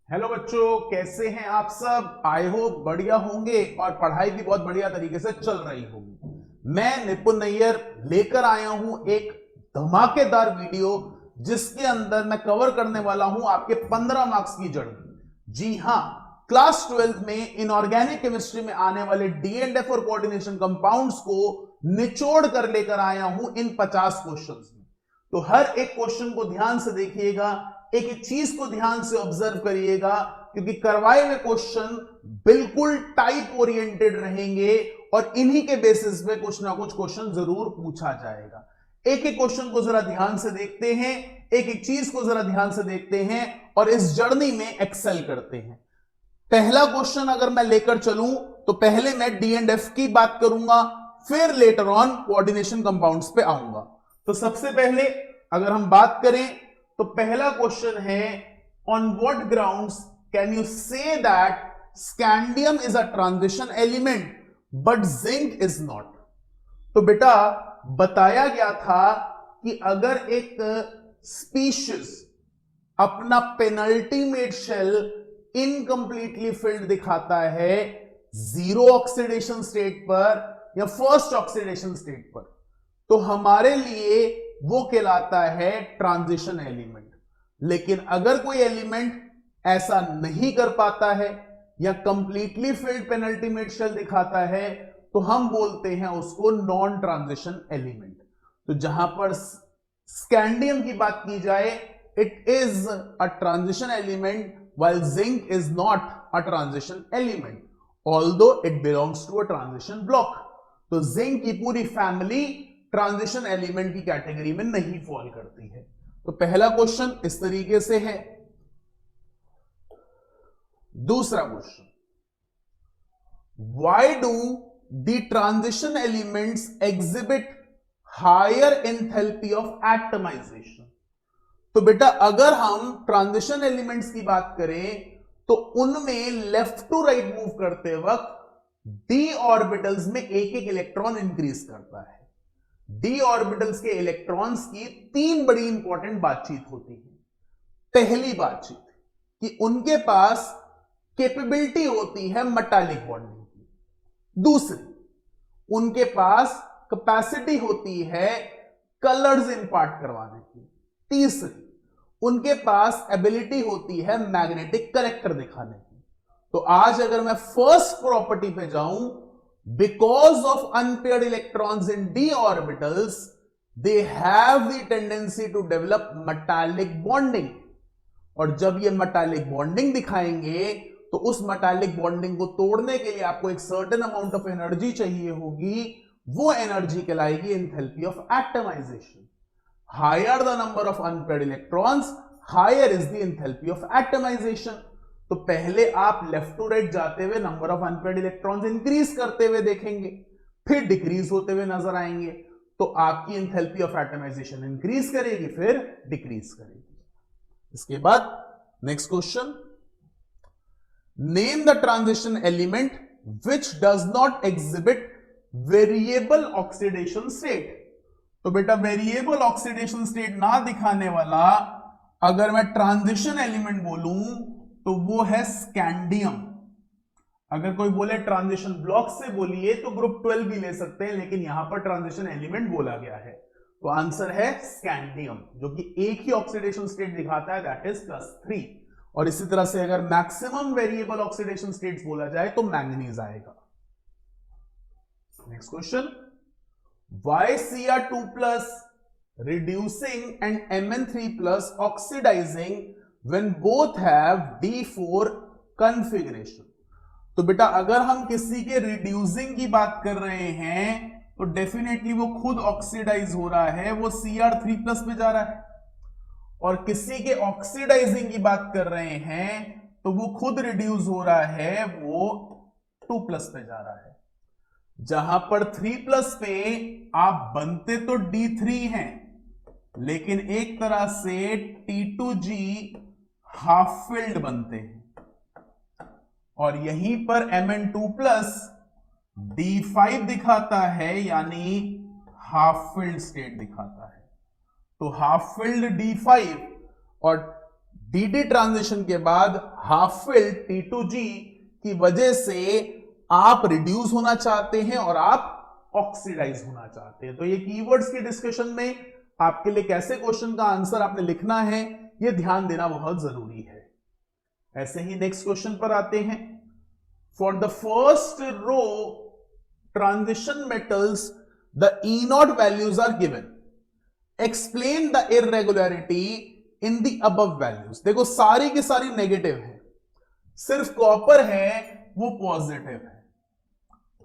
Hello बच्चों, कैसे हैं आप सब। आई होप बढ़िया होंगे और पढ़ाई भी बहुत बढ़िया तरीके से चल रही होगी। मैं निपुण नैयर लेकर आया हूं एक धमाकेदार वीडियो जिसके अंदर मैं कवर करने वाला हूं आपके 15 मार्क्स की जर्नी। जी हां, क्लास 12 में इनऑर्गेनिक केमिस्ट्री में आने वाले डी&एफ और कोऑर्डिनेशन कंपाउंड्स को निचोड़ कर लेकर आया हूं इन 50 क्वेश्चंस में। तो हर एक क्वेश्चन को ध्यान से देखिएगा, एक एक चीज को ध्यान से ऑब्जर्व करिएगा, क्योंकि करवाए हुए क्वेश्चन बिल्कुल टाइप ओरिएंटेड रहेंगे और इन्हीं के बेसिस पे कुछ ना कुछ क्वेश्चन जरूर पूछा जाएगा। एक एक क्वेश्चन को जरा ध्यान से देखते हैं, एक एक चीज को जरा ध्यान से देखते हैं और इस जर्नी में एक्सेल करते हैं। पहला क्वेश्चन अगर मैं लेकर चलूं तो पहले मैं डी&एफ की बात करूंगा, फिर लेटर ऑन कोऑर्डिनेशन कंपाउंड्स पे आऊंगा। तो सबसे पहले अगर हम बात करें तो पहला क्वेश्चन है, on what grounds can you say that scandium is a transition element but zinc is not. तो बेटा बताया गया था कि अगर एक स्पीशीज अपना पेनल्टीमेट शेल इनकंप्लीटली फिल्ड दिखाता है जीरो ऑक्सीडेशन स्टेट पर या फर्स्ट ऑक्सीडेशन स्टेट पर, तो हमारे लिए वो कहलाता है ट्रांजिशन एलिमेंट। लेकिन अगर कोई एलिमेंट ऐसा नहीं कर पाता है या कंप्लीटली फिल्ड पेनल्टीमेट शेल दिखाता है तो हम बोलते हैं उसको नॉन ट्रांजिशन एलिमेंट। तो जहां पर स्कैंडियम की बात की जाए, it is a transition element while zinc is not a transition element although it belongs to a transition block। तो जिंक की पूरी फैमिली ट्रांजिशन एलिमेंट की कैटेगरी में नहीं फॉल करती है। तो पहला क्वेश्चन इस तरीके से है। दूसरा question, why do the transition elements exhibit higher enthalpy of atomisation. तो बेटा अगर हम ट्रांजिशन एलिमेंट्स की बात करें तो उनमें लेफ्ट टू राइट मूव करते वक्त डी ऑर्बिटल्स में एक एक इलेक्ट्रॉन इंक्रीज करता है। डी ऑर्बिटल्स के इलेक्ट्रॉन्स की तीन बड़ी इंपॉर्टेंट बातचीत होती है। पहली बातचीत कि उनके पास कैपेबिलिटी होती है मेटालिक बॉन्डिंग की। दूसरी, उनके पास कैपेसिटी होती है कलर्स इंपार्ट करवाने की। तीसरी, उनके पास एबिलिटी होती है मैग्नेटिक करेक्टर दिखाने की। तो आज अगर मैं फर्स्ट प्रॉपर्टी पे जाऊं, because of unpaired electrons in d orbitals they have the tendency to develop metallic bonding. और जब ये मेटालिक बॉन्डिंग दिखाएंगे तो उस मेटालिक बॉन्डिंग को तोड़ने के लिए आपको एक सर्टेन अमाउंट ऑफ एनर्जी चाहिए होगी। वो एनर्जी कहलाएगी enthalpy of atomization. Higher the number of unpaired electrons, higher is the enthalpy of atomization। तो पहले आप लेफ्ट टू राइट जाते हुए number of unpaired electrons increase करते हुए देखेंगे, फिर डिक्रीज होते हुए नजर आएंगे। तो आपकी एंथैल्पी ऑफ एटमाइजेशन इंक्रीज करेगी, फिर डिक्रीज करेगी। इसके बाद next question, name the transition element which does not exhibit variable oxidation state. तो बेटा वेरिएबल ऑक्सीडेशन स्टेट ना दिखाने वाला अगर मैं ट्रांजिशन एलिमेंट बोलूं तो वो है स्कैंडियम। अगर कोई बोले ट्रांजिशन ब्लॉक से बोलिए तो ग्रुप 12 भी ले सकते हैं, लेकिन यहां पर ट्रांजिशन एलिमेंट बोला गया है तो आंसर है स्कैंडियम, जो कि एक ही ऑक्सीडेशन स्टेट दिखाता है, दैट इज +3। और इसी तरह से अगर मैक्सिमम वेरिएबल ऑक्सीडेशन स्टेट्स बोला जाए तो मैंगनीज आएगा। Next question, why Cr2+ reducing and Mn3+ oxidizing when both have D4 configuration। तो बेटा अगर हम किसी के रिड्यूसिंग की बात कर रहे हैं तो डेफिनेटली वो खुद ऑक्सीडाइज हो रहा है, वो Cr3+ पे जा रहा है। और किसी के ऑक्सीडाइजिंग की बात कर रहे हैं तो वो खुद रिड्यूस हो रहा है, वो 2+ पे जा रहा है। जहां पर 3+ पे आप बनते तो D3 हैं, लेकिन एक तरह से T2G हाफ फिल्ड बनते हैं। और यहीं पर Mn2+ D5 दिखाता है, यानी हाफ फिल्ड स्टेट दिखाता है। तो हाफ फिल्ड D5 और डी ट्रांजिशन के बाद हाफ फिल्ड T2G की वजह से आप रिड्यूस होना चाहते हैं और आप ऑक्सीडाइज होना चाहते हैं। तो ये कीवर्ड्स की डिस्कशन में आपके लिए कैसे क्वेश्चन का आंसर आपने लिखना है, ये ध्यान देना बहुत जरूरी है। ऐसे ही नेक्स्ट क्वेश्चन पर आते हैं। For the first row transition metals the E0 values are given, explain the irregularity in the above values. देखो सारी की सारी नेगेटिव है, सिर्फ कॉपर है वो पॉजिटिव है।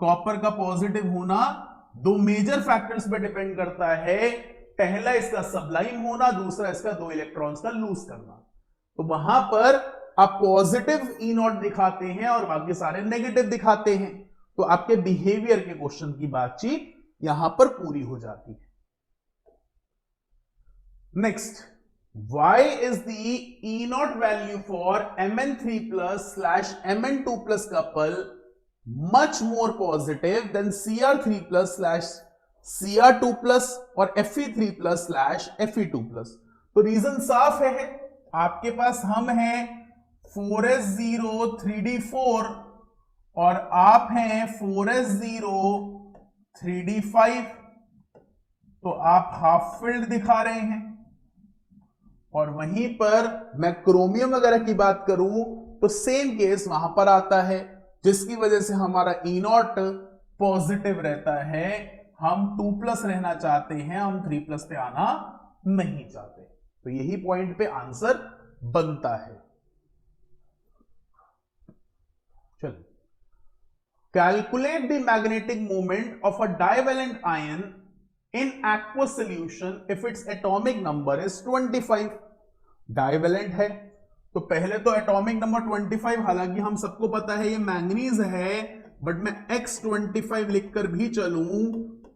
कॉपर का पॉजिटिव होना दो मेजर फैक्टर्स पे डिपेंड करता है। पहला इसका सबलाइम होना, दूसरा इसका 2 इलेक्ट्रॉन्स का लूज करना। तो वहां पर आप पॉजिटिव E0 दिखाते हैं और बाकी सारे नेगेटिव दिखाते हैं, तो आपके बिहेवियर के क्वेश्चन की बातचीत यहां पर पूरी हो जाती है। Next, why is the E0 value for Mn3+/Mn2+ couple much more positive than Cr3+/Cr2+ और Fe3+/Fe2+? तो रीजन साफ है, आपके पास हम हैं 4s0 3d4 और आप हैं 4s0 3d5, तो आप हाफ फिल्ड दिखा रहे हैं। और वहीं पर मैं क्रोमियम वगैरह की बात करूं तो सेम केस वहां पर आता है, जिसकी वजह से हमारा E0 पॉजिटिव रहता है। हम 2+ रहना चाहते हैं, हम 3+ पे आना नहीं चाहते। तो यही पॉइंट पे आंसर बनता है। चलिए, calculate the magnetic moment of a divalent ion in aqueous solution if its atomic number is 25। Divalent है तो पहले तो एटॉमिक नंबर 25, हालांकि हम सबको पता है ये मैंगनीज है, बट मैं X25 लिखकर भी चलूं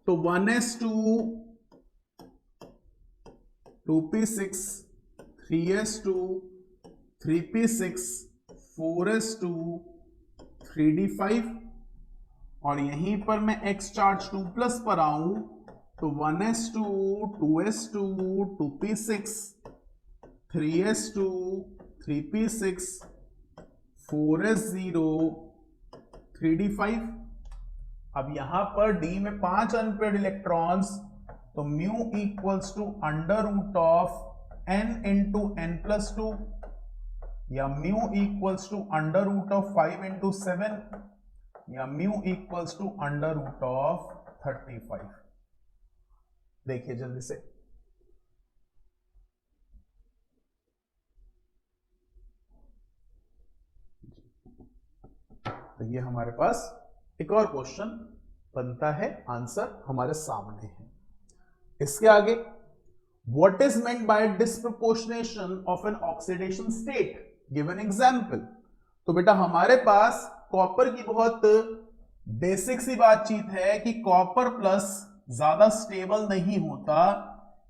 तो 1s2 2p6 3s2 3p6 4s2 3d5, और यहीं पर मैं X चार्ज 2+ पर आऊं तो 1s2 2s2 2p6 3s2 3p6 4s0 3d5। अब यहां पर D में 5 अनपेयर्ड इलेक्ट्रॉन्स, तो mu equals to √n into n+2 या म्यू इक्वल्स टू √5 इंटू 7 या म्यू इक्वल्स टू √35। देखिए जल्दी से, तो ये हमारे पास एक और क्वेश्चन बनता है, आंसर हमारे सामने है। इसके आगे, what is meant by disproportionation of an oxidation state, give an example. तो बेटा हमारे पास कॉपर की बहुत बेसिक सी बातचीत है कि कॉपर प्लस ज्यादा स्टेबल नहीं होता,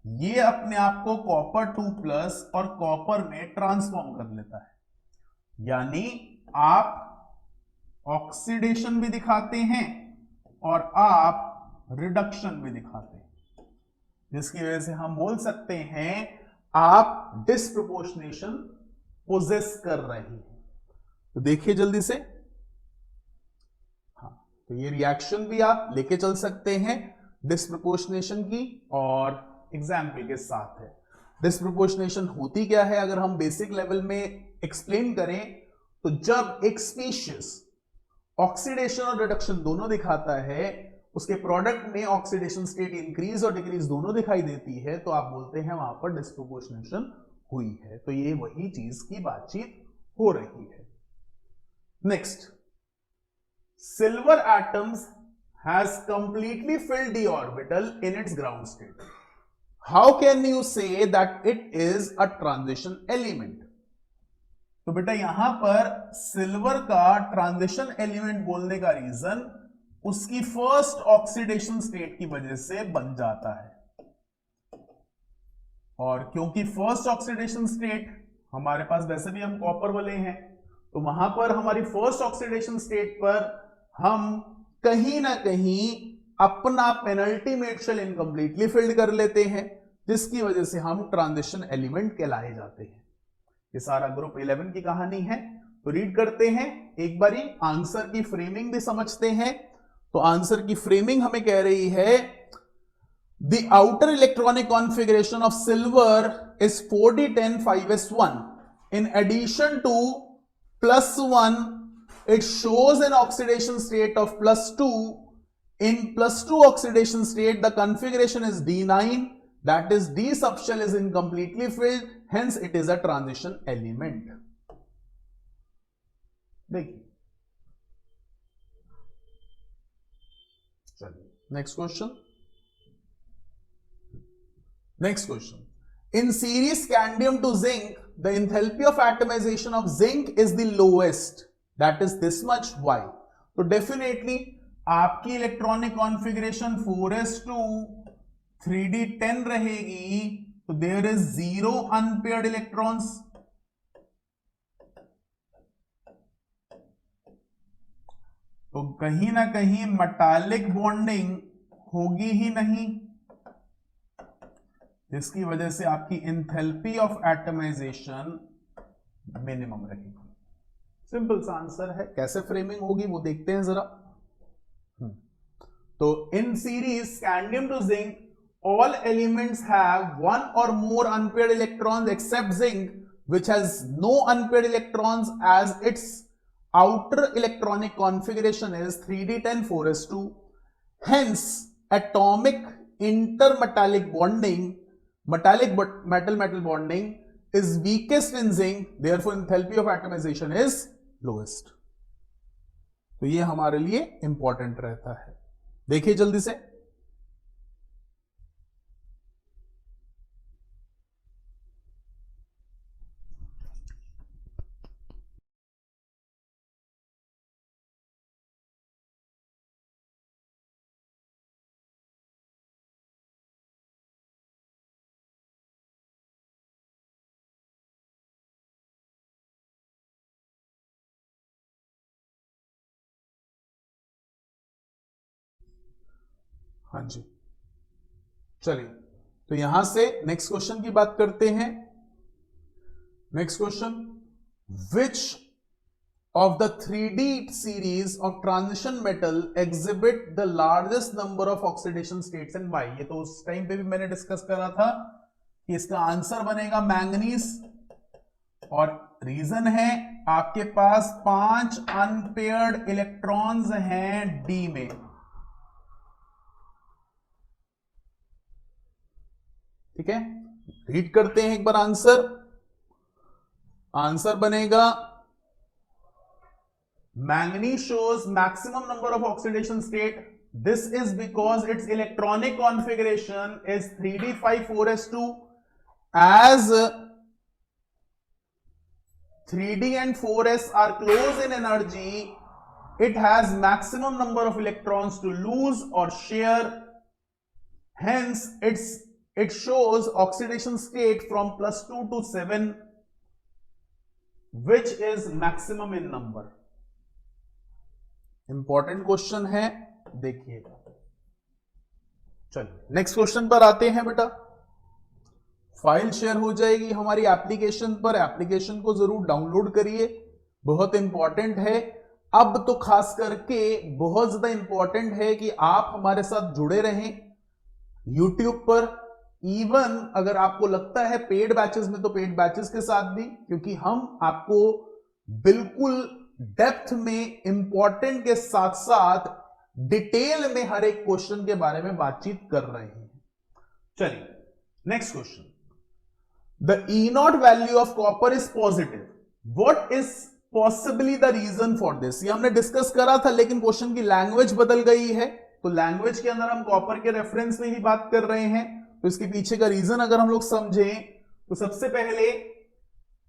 ये अपने आप को कॉपर 2+ और कॉपर में ट्रांसफॉर्म कर लेता है। यानी आप ऑक्सीडेशन भी दिखाते हैं और आप रिडक्शन भी दिखाते हैं, जिसकी वजह से हम बोल सकते हैं आप डिस्प्रपोर्शनेशन पोजेस कर रहे हैं। तो देखिए जल्दी से, हाँ, तो ये रिएक्शन भी आप लेके चल सकते हैं डिस्प्रपोर्शनेशन की, और एग्जाम्पल के साथ है। डिस्प्रपोर्शनेशन होती क्या है, अगर हम बेसिक लेवल में एक्सप्लेन करें तो जब एक स्पीशीज ऑक्सीडेशन और रिडक्शन दोनों दिखाता है, उसके प्रोडक्ट में ऑक्सीडेशन स्टेट इंक्रीज और डिक्रीज दोनों दिखाई देती है, तो आप बोलते हैं वहां पर डिस्प्रपोर्शनेशन हुई है। तो ये वही चीज की बातचीत हो रही है। Next, silver atoms has completely filled the orbital in its ground state. How can you say that it is a transition element? तो बेटा यहां पर सिल्वर का ट्रांजिशन एलिमेंट बोलने का रीजन उसकी फर्स्ट ऑक्सीडेशन स्टेट की वजह से बन जाता है, और क्योंकि फर्स्ट ऑक्सीडेशन स्टेट हमारे पास वैसे भी हम कॉपर वाले हैं, तो वहां पर हमारी फर्स्ट ऑक्सीडेशन स्टेट पर हम कहीं ना कहीं अपना पेनल्टीमेट शेल इनकम्प्लीटली फिल्ड कर लेते हैं, जिसकी वजह से हम ट्रांजिशन एलिमेंट कहलाए जाते हैं। ये सारा ग्रुप 11 की कहानी है। तो रीड करते हैं एक बारी, आंसर की फ्रेमिंग भी समझते हैं। तो आंसर की फ्रेमिंग हमें कह रही है the outer electronic configuration of silver is 4d10 5s1 in addition to +1 it shows an oxidation state of +2. In +2 oxidation state the configuration is D9, that is D subshell is incompletely filled, hence it is a transition element. देखिए, चलिए next question. Next question. In series scandium to zinc, the enthalpy of atomization of zinc is the lowest. That is this much. Why? तो definitely आपकी electronic configuration 4s2 3d10 रहेगी, तो there is 0 unpaired electrons. तो कहीं ना कहीं metallic bonding होगी ही नहीं, जिसकी वजह से आपकी एंथैल्पी ऑफ एटमाइजेशन मिनिमम रहेगी। सिंपल सा आंसर है। कैसे फ्रेमिंग होगी वो देखते हैं जरा। तो in series scandium to zinc all elements have one और more unpaired electrons except zinc which has no unpaired electrons as its outer electronic configuration is 3d10 4s2. Hence atomic intermetallic bonding, metallic metal metal bonding is weakest in zinc, therefore enthalpy of atomization is lowest. तो ये हमारे लिए important रहता है। देखिए जल्दी से, हाँ जी चलिए, तो यहां से नेक्स्ट क्वेश्चन की बात करते हैं। Next question, which of the 3D series of transition metal exhibit the largest number of oxidation states and why? ये तो उस टाइम पे भी मैंने डिस्कस करा था कि इसका आंसर बनेगा मैंगनीज, और रीजन है आपके पास 5 अनपेयर्ड इलेक्ट्रॉन्स हैं डी में। ठीक है, रीड करते हैं एक बार आंसर। आंसर बनेगा manganese shows maximum number of oxidation state. This is because its electronic configuration is 3d5 4s2. As 3d and 4s are close in energy, it has maximum number of electrons to lose or share. Hence it shows oxidation state from +2 to 7, which is maximum in number. Important question है, देखिएगा। चलिए next question पर आते हैं बेटा। File share हो जाएगी हमारी एप्लीकेशन पर, एप्लीकेशन को जरूर डाउनलोड करिए, बहुत इंपॉर्टेंट है। अब तो खास करके बहुत ज्यादा इंपॉर्टेंट है कि आप हमारे साथ जुड़े रहें यूट्यूब पर। इवन अगर आपको लगता है पेड बैचेस में, तो पेड बैचेस के साथ भी, क्योंकि हम आपको बिल्कुल डेप्थ में इंपॉर्टेंट के साथ साथ डिटेल में हर एक क्वेश्चन के बारे में बातचीत कर रहे हैं। चलिए next question, the E nought value of copper is positive, what is possibly the reason for this? ये हमने डिस्कस करा था, लेकिन क्वेश्चन की लैंग्वेज बदल गई है। तो लैंग्वेज के अंदर हम कॉपर के रेफरेंस में ही बात कर रहे हैं, तो इसके पीछे का रीजन अगर हम लोग समझें तो सबसे पहले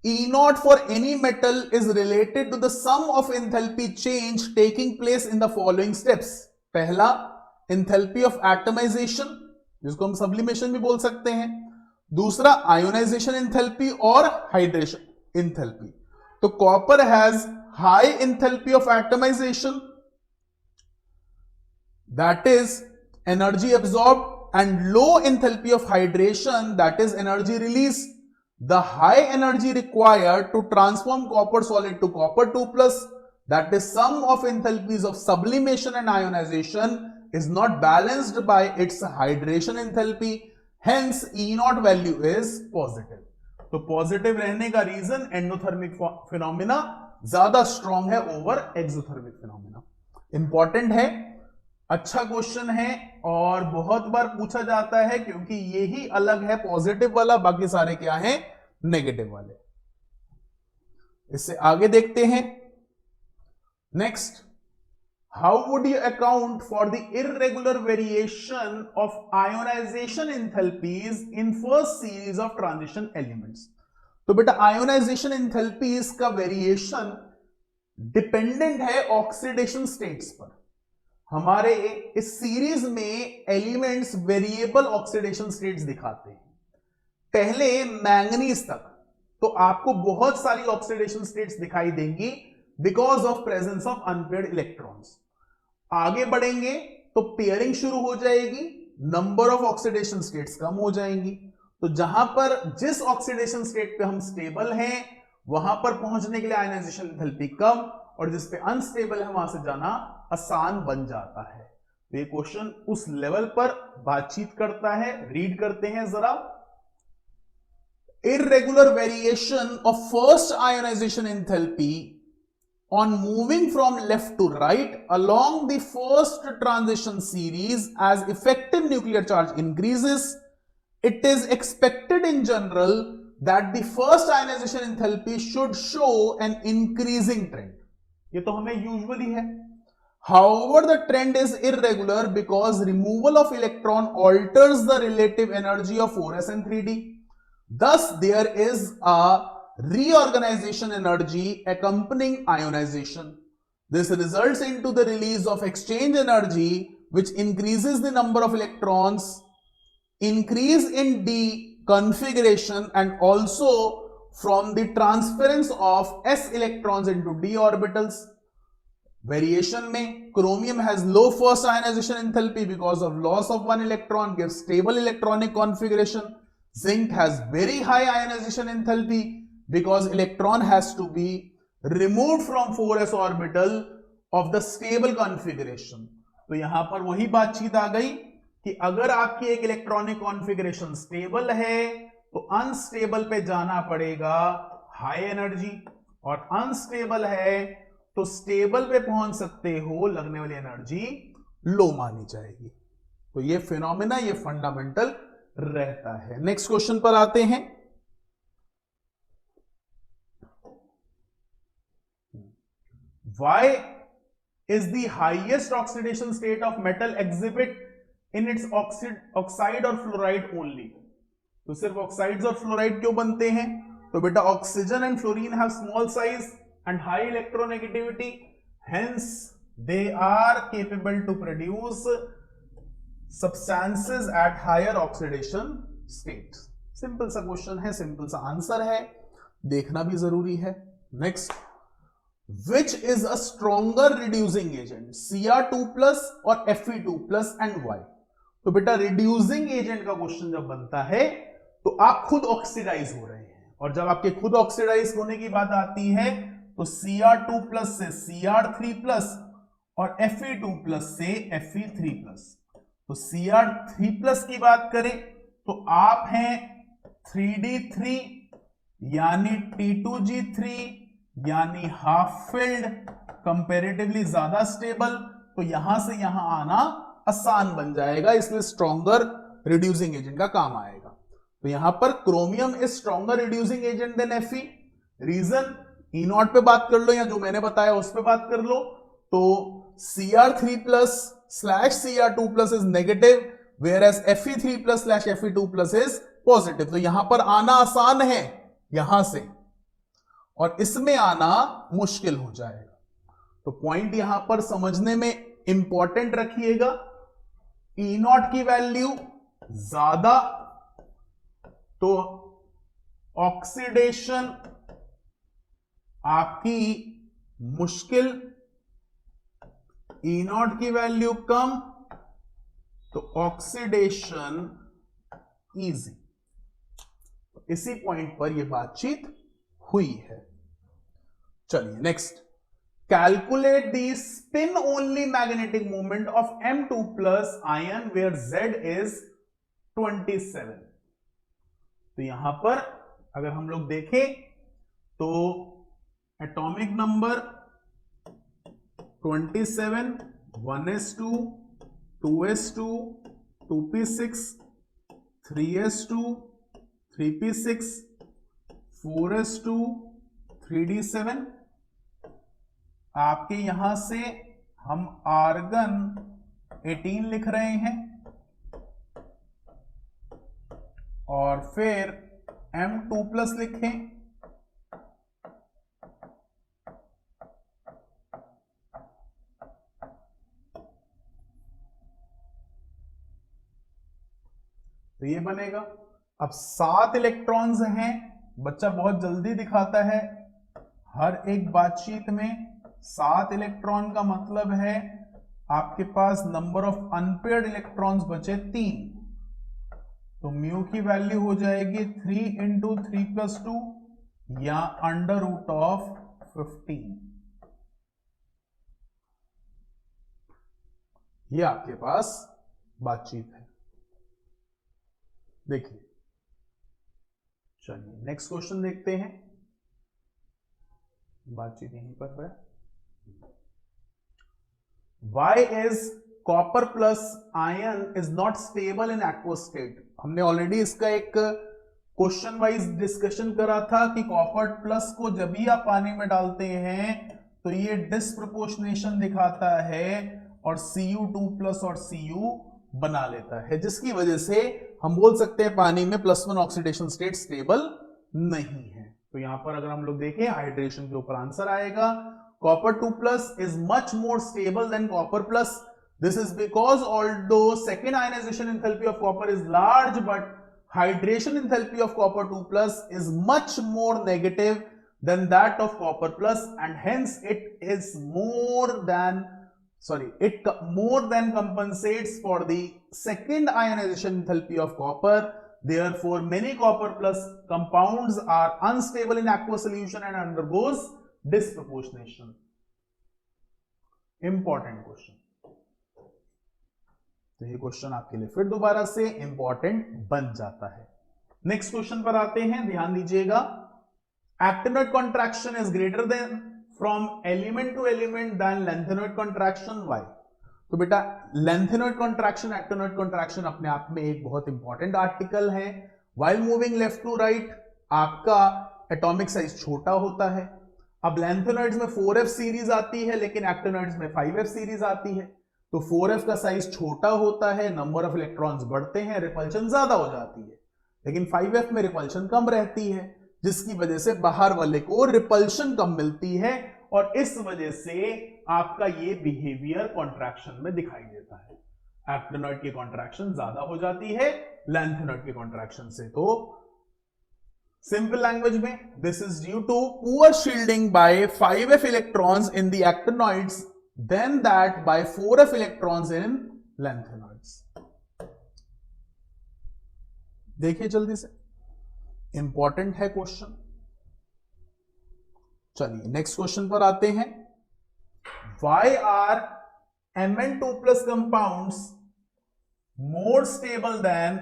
E naught for any metal is related to the sum of enthalpy change taking place in the following steps. पहला enthalpy of atomization, जिसको हम sublimation भी बोल सकते हैं। दूसरा ionization enthalpy और hydration enthalpy। तो copper has high enthalpy of atomization, that is energy absorbed, and low enthalpy of hydration, that is energy release. the high energy required to transform copper solid to copper 2+, that is sum of enthalpies of sublimation and ionization, is not balanced by its hydration enthalpy, hence E naught value is positive. तो positive रहने का reason endothermic phenomena ज्यादा strong है over exothermic phenomena. Important है, अच्छा question है और बहुत बार पूछा जाता है क्योंकि ये ही अलग है पॉजिटिव वाला, बाकी सारे क्या हैं नेगेटिव वाले. इससे आगे देखते हैं. Next, how would you account for the irregular variation of ionisation enthalpies in first series of transition elements. तो बेटा आयोनाइजेशन एंथैल्पीज का वेरिएशन डिपेंडेंट है ऑक्सीडेशन स्टेट्स पर. हमारे इस सीरीज में एलिमेंट्स वेरिएबल ऑक्सीडेशन स्टेट्स दिखाते हैं. पहले मैंगनीज तक तो आपको बहुत सारी ऑक्सीडेशन स्टेट्स दिखाई देंगी because of presence of unpaired electrons. आगे बढ़ेंगे तो पेयरिंग शुरू हो जाएगी, नंबर ऑफ ऑक्सीडेशन स्टेट्स कम हो जाएंगी. तो जहां पर जिस ऑक्सीडेशन स्टेट पे हम स्टेबल हैं वहां पर पहुंचने के लिए आयनाइजेशन एंथैल्पी कम, और जिस पे अनस्टेबल है वहां से जाना आसान बन जाता है. तो ये क्वेश्चन उस लेवल पर बातचीत करता है. रीड करते हैं जरा. Irregular variation of first ionization enthalpy on moving from left to right along the first transition series as effective nuclear charge increases, it is expected in general that the first ionization enthalpy should show an increasing trend. ये तो हमें usually है. However, the trend is irregular because removal of electron alters the relative energy of 4s and 3d. Thus, there is a reorganization energy accompanying ionization. This results into the release of exchange energy which increases the number of electrons, increase in d configuration, and also from the transference of s electrons into d orbitals. Variation में chromium has low first ionization enthalpy because of loss of one electron, gives stable electronic configuration. Zinc has very high ionization enthalpy because electron has to be removed from 4s orbital of the stable configuration. तो यहां पर वही बातचीत आ गई कि अगर आपकी एक इलेक्ट्रॉनिक कॉन्फ़िगरेशन स्टेबल है तो अनस्टेबल पे जाना पड़ेगा हाई एनर्जी, और अनस्टेबल है तो स्टेबल पे पहुंच सकते हो, लगने वाली एनर्जी लो मानी जाएगी. तो ये फिनोमेना, ये फंडामेंटल रहता है. नेक्स्ट क्वेश्चन पर आते हैं. Why is the highest oxidation state of metal exhibit in its oxide or fluoride only? तो सिर्फ ऑक्साइड्स और फ्लोराइड क्यों बनते हैं? तो बेटा oxygen and fluorine have small size and high electronegativity, hence they are capable to produce substances at higher oxidation state. Simple सा question है, सिंपल सा आंसर है, देखना भी जरूरी है. Next, which is a stronger reducing agent, Cr2+ और Fe2+ and why? तो बेटा रिड्यूसिंग एजेंट का क्वेश्चन जब बनता है तो आप खुद ऑक्सीडाइज हो रहे हैं, और जब आपके खुद ऑक्सीडाइज होने की बात आती है तो Cr2+ से Cr3+ और Fe2+ से Fe3+. तो Cr3+ की बात करें तो आप हैं 3d3 यानी T2g3 यानी हाफ फिल्ड, कंपैरेटिवली ज्यादा स्टेबल, तो यहां से यहां आना आसान बन जाएगा, इसलिए स्ट्रॉन्गर रिड्यूसिंग एजेंट का काम आएगा. तो यहां पर chromium is stronger reducing agent than Fe. Reason E nought पे बात कर लो या जो मैंने बताया उस पे बात कर लो. तो Cr3+/Cr2+ is negative whereas Fe3+/Fe2+ is positive. तो यहां पर आना आसान है यहां से, और इसमें आना मुश्किल हो जाएगा. तो पॉइंट यहां पर समझने में इंपॉर्टेंट रखिएगा. ई नॉट की वैल्यू ज्यादा तो ऑक्सीडेशन आपकी मुश्किल, ई नॉट की वैल्यू कम तो ऑक्सीडेशन इजी. इसी पॉइंट पर यह बातचीत हुई है। चलिए next, calculate the spin only magnetic moment of M2 plus ion where Z is 27। तो यहां पर अगर हम लोग देखें तो atomic number 27, 1s2, 2s2, 2p6, 3s2, 3p6, 4s2, 3d7। आपके यहां से हम आर्गन 18 लिख रहे हैं और फिर M2 प्लस लिखें, तो ये बनेगा। अब 7 इलेक्ट्रॉन्स हैं, बच्चा बहुत जल्दी दिखाता है, हर एक बातचीत में 7 इलेक्ट्रॉन का मतलब है आपके पास नंबर ऑफ अनपेयर्ड इलेक्ट्रॉन्स बचे 3, तो म्यू की वैल्यू हो जाएगी 3 इंटू 3 प्लस 2 या अंडर रूट ऑफ 15। ये आपके पास बातचीत है। देखिए, चलिए नेक्स्ट क्वेश्चन देखते हैं। बातचीत यहीं पर है। Why is copper plus iron is not stable in aqueous state? हमने ऑलरेडी इसका एक क्वेश्चन वाइज डिस्कशन करा था कि कॉपर प्लस को जब भी आप पानी में डालते हैं तो ये डिस्प्रपोर्शनेशन दिखाता है और Cu2 प्लस और Cu बना लेता है, जिसकी वजह से हम बोल सकते हैं पानी में +1 ऑक्सीडेशन स्टेट स्टेबल नहीं है। तो यहां पर अगर हम लोग देखें हाइड्रेशन के ऊपर आंसर आएगा, copper 2 plus is much more stable than copper plus. This is because although second ionization enthalpy of copper is large, but hydration enthalpy of copper 2 plus is much more negative than that of copper plus, and hence it is more than compensates for the second ionization enthalpy of copper. Therefore, many copper plus compounds are unstable in aqueous solution and undergoes disproportionation. Important question, तो ये question आपके लिए फिर दोबारा से important बन जाता है। नेक्स्ट क्वेश्चन पर आते हैं, ध्यान दीजिएगा। Actinoid contraction is greater than from element to element than lanthanoid contraction, why? तो बेटा लेंथेनोइड कॉन्ट्रैक्शन एक्टिनोइड कॉन्ट्रैक्शन अपने आप में एक बहुत इंपॉर्टेंट आर्टिकल है। While moving left to right आपका एटॉमिक साइज छोटा होता है। अब लैंथेनॉइड्स में 4f सीरीज आती है लेकिन एक्टिनॉइड्स में 5f सीरीज आती है, तो 4f का साइज छोटा होता है, नंबर ऑफ इलेक्ट्रॉन्स बढ़ते हैं, रिपल्शन ज्यादा हो जाती है, लेकिन 5f में रिपल्शन कम रहती है, जिसकी वजह से बाहर वाले को रिपल्शन कम मिलती है और इस वजह से आपका ये बिहेवियर कॉन्ट्रैक्शन में दिखाई देता है। एक्टिनॉइड की कॉन्ट्रैक्शन ज्यादा हो जाती है लैंथेनॉइड की कॉन्ट्रैक्शन से। तो सिंपल लैंग्वेज में, this is due to poor shielding by 5f electrons in the actinoids than that by 4f electrons in lanthanoids. देखिए जल्दी से, इंपॉर्टेंट है क्वेश्चन। चलिए नेक्स्ट क्वेश्चन पर आते हैं। Why are Mn2 plus compounds more stable than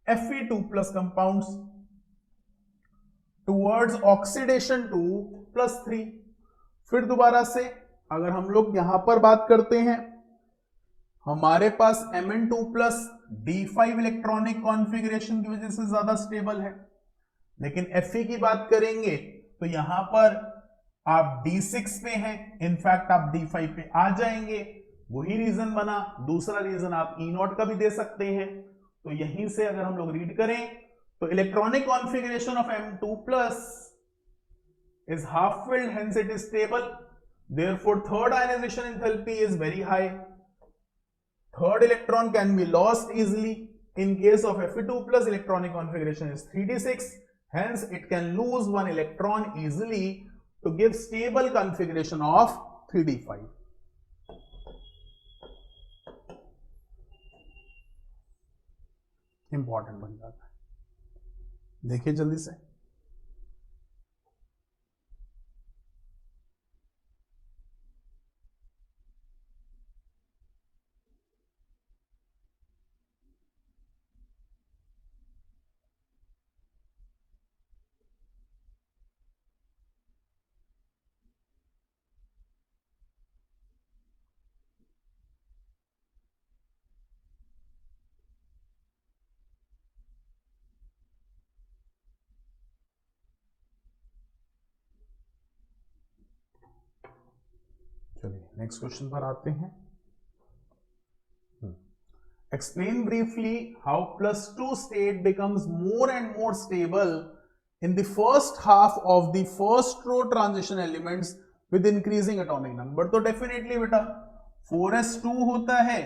Fe2 plus compounds towards oxidation to +3? फिर दोबारा से अगर हम लोग यहां पर बात करते हैं, हमारे पास Mn2 plus D5 electronic configuration की वजह से ज्यादा स्टेबल है, लेकिन Fe की बात करेंगे तो यहां पर आप D6 पे हैं, इनफैक्ट आप D5 पे आ जाएंगे। वही रीजन बना, दूसरा रीजन आप E0 का भी दे सकते हैं। तो यहीं से अगर हम लोग रीड करें तो electronic configuration of M2 plus is half filled, hence it is stable. Therefore, third ionization enthalpy is very high. Third electron can be lost easily. In case of Fe2 plus, electronic configuration is 3d6. Hence, it can lose one electron easily to give stable configuration of 3d5. Important बन जाता है। देखिए जल्दी से। चलिए next question पर आते हैं। Explain briefly how +2 state becomes more and more stable in the first half of the first row transition elements with increasing atomic number। तो डेफिनेटली बेटा 4s2 होता है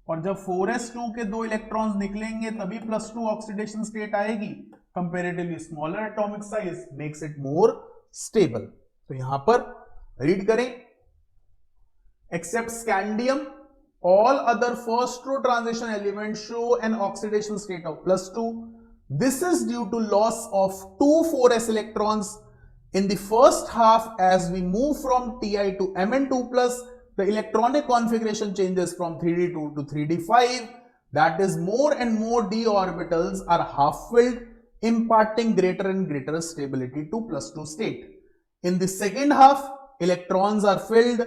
और जब 4s2 के 2 इलेक्ट्रॉन्स निकलेंगे तभी +2 ऑक्सीडेशन स्टेट आएगी। Comparatively smaller atomic size makes it more stable. तो यहां पर रीड करें, except scandium all other first row transition elements show an oxidation state of +2. This is due to loss of 2 4s electrons in the first half. As we move from Ti to Mn2+, the electronic configuration changes from 3d2 to 3d5. That is, more and more d orbitals are half filled, imparting greater and greater stability to +2 state. In the second half, electrons are filled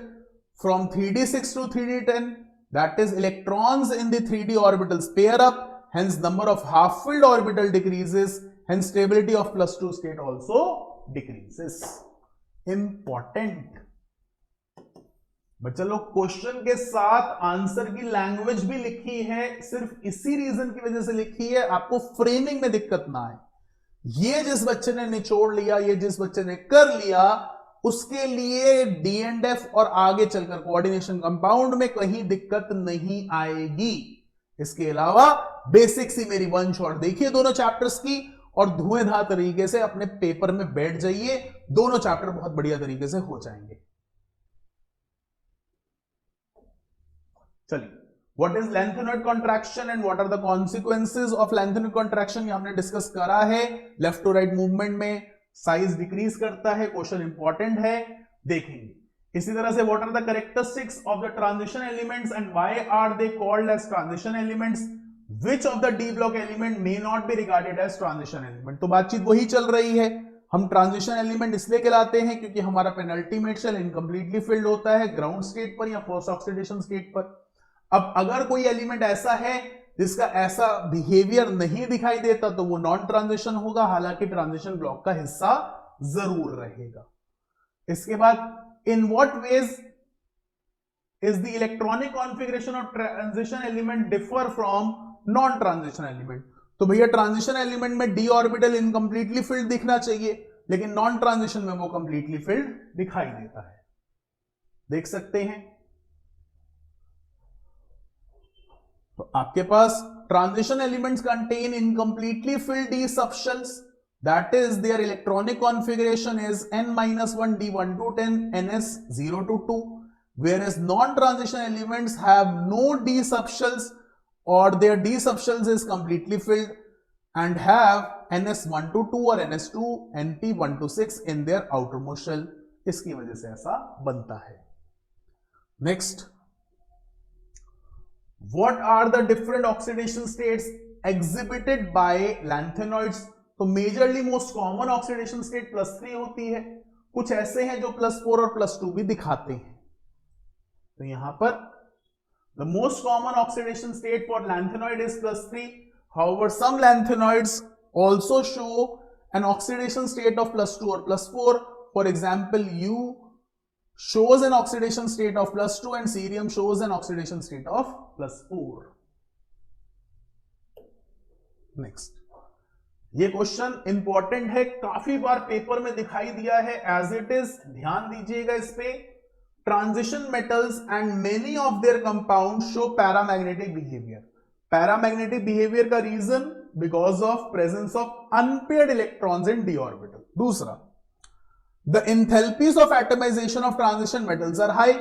from 3d6 to 3d10. That is, electrons in the 3d orbitals pair up, hence number of half filled orbital decreases, hence stability of +2 state also decreases. Important। बच्चा लोग question के साथ answer की language भी लिखी है, सिर्फ इसी रीजन की वजह से लिखी है आपको फ्रेमिंग में दिक्कत ना आए। ये जिस बच्चे ने निचोड़ लिया, ये जिस बच्चे ने कर लिया, उसके लिए D&F और आगे चलकर कोऑर्डिनेशन कंपाउंड में कहीं दिक्कत नहीं आएगी। इसके अलावा बेसिक सी मेरी वन शॉट देखिए दोनों चैप्टर्स की और धुएंधार तरीके से अपने पेपर में बैठ जाइए, दोनों चैप्टर बहुत बढ़िया तरीके से हो जाएंगे। चलिए, what is lanthanoid contraction and what are the consequences of lanthanoid contraction, ये हमने डिस्कस करा है। लेफ्ट टू राइट मूवमेंट में साइज डिक्रीज करता है, क्वेश्चन इंपॉर्टेंट है, देखेंगे। इसी तरह से what are the characteristics of the transition elements and why are they called as transition elements, which of the d block element may not be regarded as transition element. तो बातचीत वही चल रही है, हम ट्रांजिशन एलिमेंट इसलिए कहलाते हैं क्योंकि हमारा पेनल्टीमेट शेल इनकम्प्लीटली फिल्ड होता है ग्राउंड स्टेट पर या फर्स्ट ऑक्सीडेशन स्टेट पर। अब अगर कोई एलिमेंट ऐसा है जिसका ऐसा बिहेवियर नहीं दिखाई देता तो वो नॉन ट्रांजिशन होगा, हालांकि ट्रांजिशन ब्लॉक का हिस्सा जरूर रहेगा। इसके बाद in what ways is the electronic configuration of transition element differ from non transition element. तो भैया ट्रांजिशन एलिमेंट में डी ऑर्बिटल इनकम्प्लीटली फिल्ड दिखना चाहिए, लेकिन नॉन ट्रांजिशन में वो कंप्लीटली फिल्ड दिखाई देता है, देख सकते हैं। तो आपके पास transition elements contain incompletely filled D subshells, that is their electronic configuration is n-1 d1 to 10 ns0 to 2, whereas non-transition elements have no d subshells or their d subshells is completely filled and have ns1 to 2 or ns2 np1 to 6 in their outermost shell। इसकी वजह से ऐसा बनता है। Next, what are the different oxidation states exhibited by lanthanoids? तो majorly most common oxidation state +3 होती है, कुछ ऐसे हैं जो +4 और +2 भी दिखाते हैं। तो यहां पर the most common oxidation state for lanthanoid is +3. However, some lanthanoids also show an oxidation state of +2 or +4. For example, U shows an oxidation state of +2 and cerium shows an oxidation state of +4. Next, ये question important है, काफी बार paper में दिखाई दिया है as it is, ध्यान दीजिएगा इस पे। Transition metals and many of their compound show paramagnetic behaviour. Paramagnetic behaviour का reason because of presence of unpaired electrons in D orbital. दूसरा, the enthalpies of atomization of transition metals are high,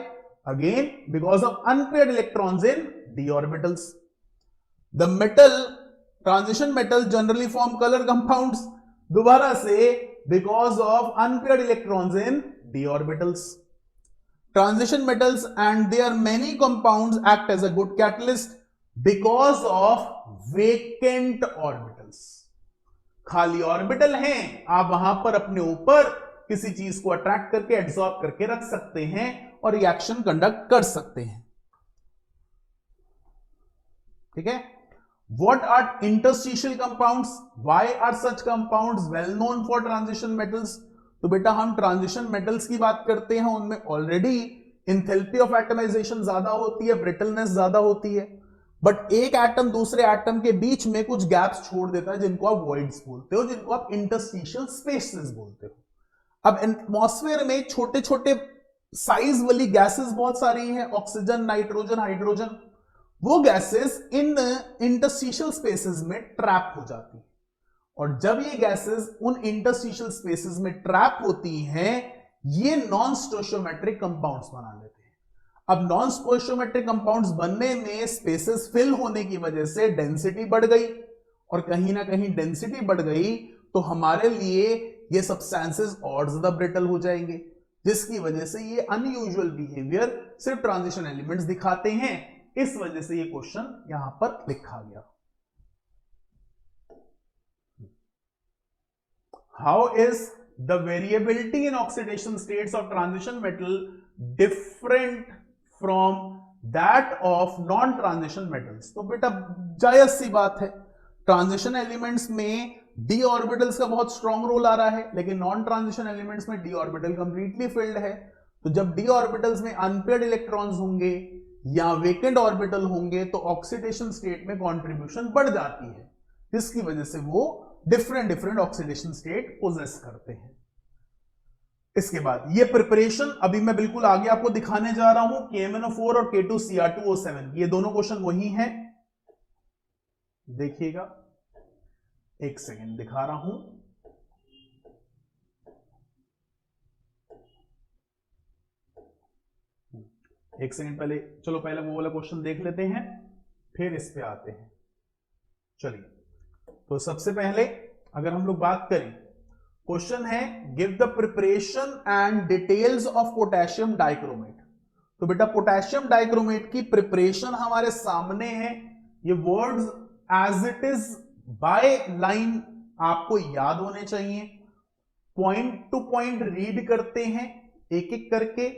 again because of unpaired electrons in d orbitals. The transition metals generally form color compounds दोबारा से, because of unpaired electrons in d orbitals. Transition metals and their many compounds act as a good catalyst because of vacant orbitals. खाली orbital हैं, आप वहां पर अपने ऊपर किसी चीज को अट्रैक्ट करके एब्सॉर्ब करके रख सकते हैं और रिएक्शन कंडक्ट कर सकते हैं. ठीक है. What are interstitial compounds? Why are such compounds well known for transition metals? तो बेटा हम ट्रांजिशन मेटल्स की बात करते हैं, उनमें ऑलरेडी इंथैल्पी ऑफ एटमाइजेशन ज्यादा होती है, ब्रिटलनेस ज्यादा होती है, बट एक एटम दूसरे एटम के बीच में कुछ गैप्स छोड़ देता है जिनको आप वॉइड्स बोलते हो, जिनको आप इंटरस्टिशियल स्पेसेस बोलते हो. अब एटमॉस्फेयर में छोटे छोटे साइज वाली गैसेस बहुत सारी हैं, ऑक्सीजन, नाइट्रोजन, हाइड्रोजन. वो गैसेस इन इंटरस्टिशियल स्पेसेस में ट्रैप हो जाती है, और जब ये गैसेस उन इंटरस्टिशियल स्पेसेस में ट्रैप होती हैं, ये नॉन स्टोइचियोमेट्रिक कंपाउंड्स बना लेते हैं. अब नॉन स्टोइचियोमेट्रिक कंपाउंड्स बनने में स्पेसेस फिल होने की वजह से डेंसिटी बढ़ गई, और कहीं ना कहीं डेंसिटी बढ़ गई तो हमारे लिए ये सब्सटेंसेस और ज्यादा ब्रिटल हो जाएंगे, जिसकी वजह से ये अनयूजुअल बिहेवियर सिर्फ ट्रांजिशन एलिमेंट्स दिखाते हैं. इस वजह से ये क्वेश्चन यहां पर लिखा गया. How is the variability in oxidation states of transition metal different from that of non-transition metals? तो बेटा जायज सी बात है, ट्रांजिशन एलिमेंट्स में d ऑर्बिटल्स का बहुत स्ट्रॉन्ग रोल आ रहा है, लेकिन नॉन ट्रांजिशन एलिमेंट्स में d ऑर्बिटल कंप्लीटली फिल्ड है. तो जब d ऑर्बिटल्स में अनपेयर्ड इलेक्ट्रॉन्स होंगे या वेकेंट ऑर्बिटल होंगे तो ऑक्सीडेशन स्टेट में कंट्रीब्यूशन बढ़ जाती है, जिसकी वजह से वो डिफरेंट ऑक्सीडेशन स्टेट पोजेस करते हैं. इसके बाद ये प्रिपरेशन अभी मैं बिल्कुल आगे आपको दिखाने जा रहा हूं. KMnO4 और K2Cr2O7 ये दोनों क्वेश्चन वही हैं, देखिएगा. एक सेकेंड दिखा रहा हूं. एक सेकेंड पहले, चलो पहले वो वाला क्वेश्चन देख लेते हैं, फिर इस पे आते हैं. चलिए, तो सबसे पहले अगर हम लोग बात करें, क्वेश्चन है give the preparation and details of potassium dichromate. तो बेटा पोटेशियम डाइक्रोमेट की प्रिपरेशन हमारे सामने है. ये words as it is by line आपको याद होने चाहिए. पॉइंट टू पॉइंट रीड करते हैं, एक एक करके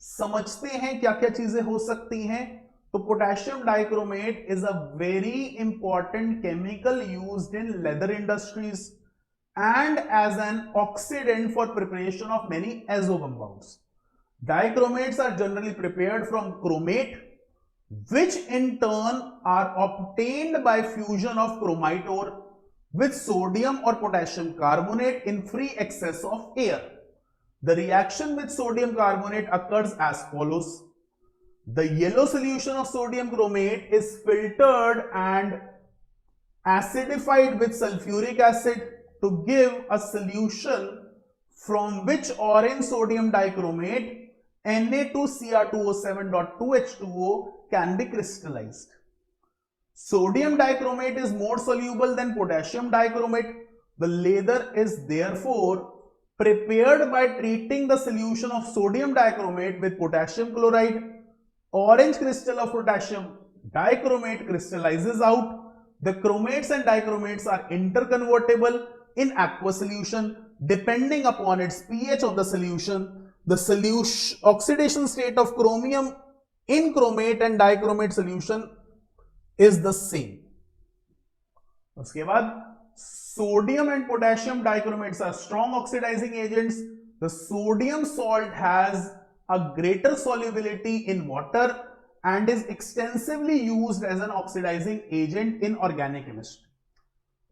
समझते हैं क्या क्या चीजें हो सकती हैं. तो potassium dichromate is a very important chemical used in leather industries and as an oxidant for preparation of many azo compounds. Dichromates are generally prepared from chromate, which in turn are obtained by fusion of chromite ore with sodium or potassium carbonate in free excess of air. The reaction with sodium carbonate occurs as follows. The yellow solution of sodium chromate is filtered and acidified with sulfuric acid to give a solution from which orange sodium dichromate Na2Cr2O7.2H2O can be crystallized. Sodium dichromate is more soluble than potassium dichromate. The lather is therefore prepared by treating the solution of sodium dichromate with potassium chloride. Orange crystal of potassium dichromate crystallizes out. The chromates and dichromates are interconvertible in aqueous solution depending upon its pH of the solution. The oxidation state of chromium in chromate and dichromate solution is the same. उसके बाद sodium and potassium dichromates are strong oxidizing agents. The sodium salt has a greater solubility in water and is extensively used as an oxidizing agent in organic chemistry.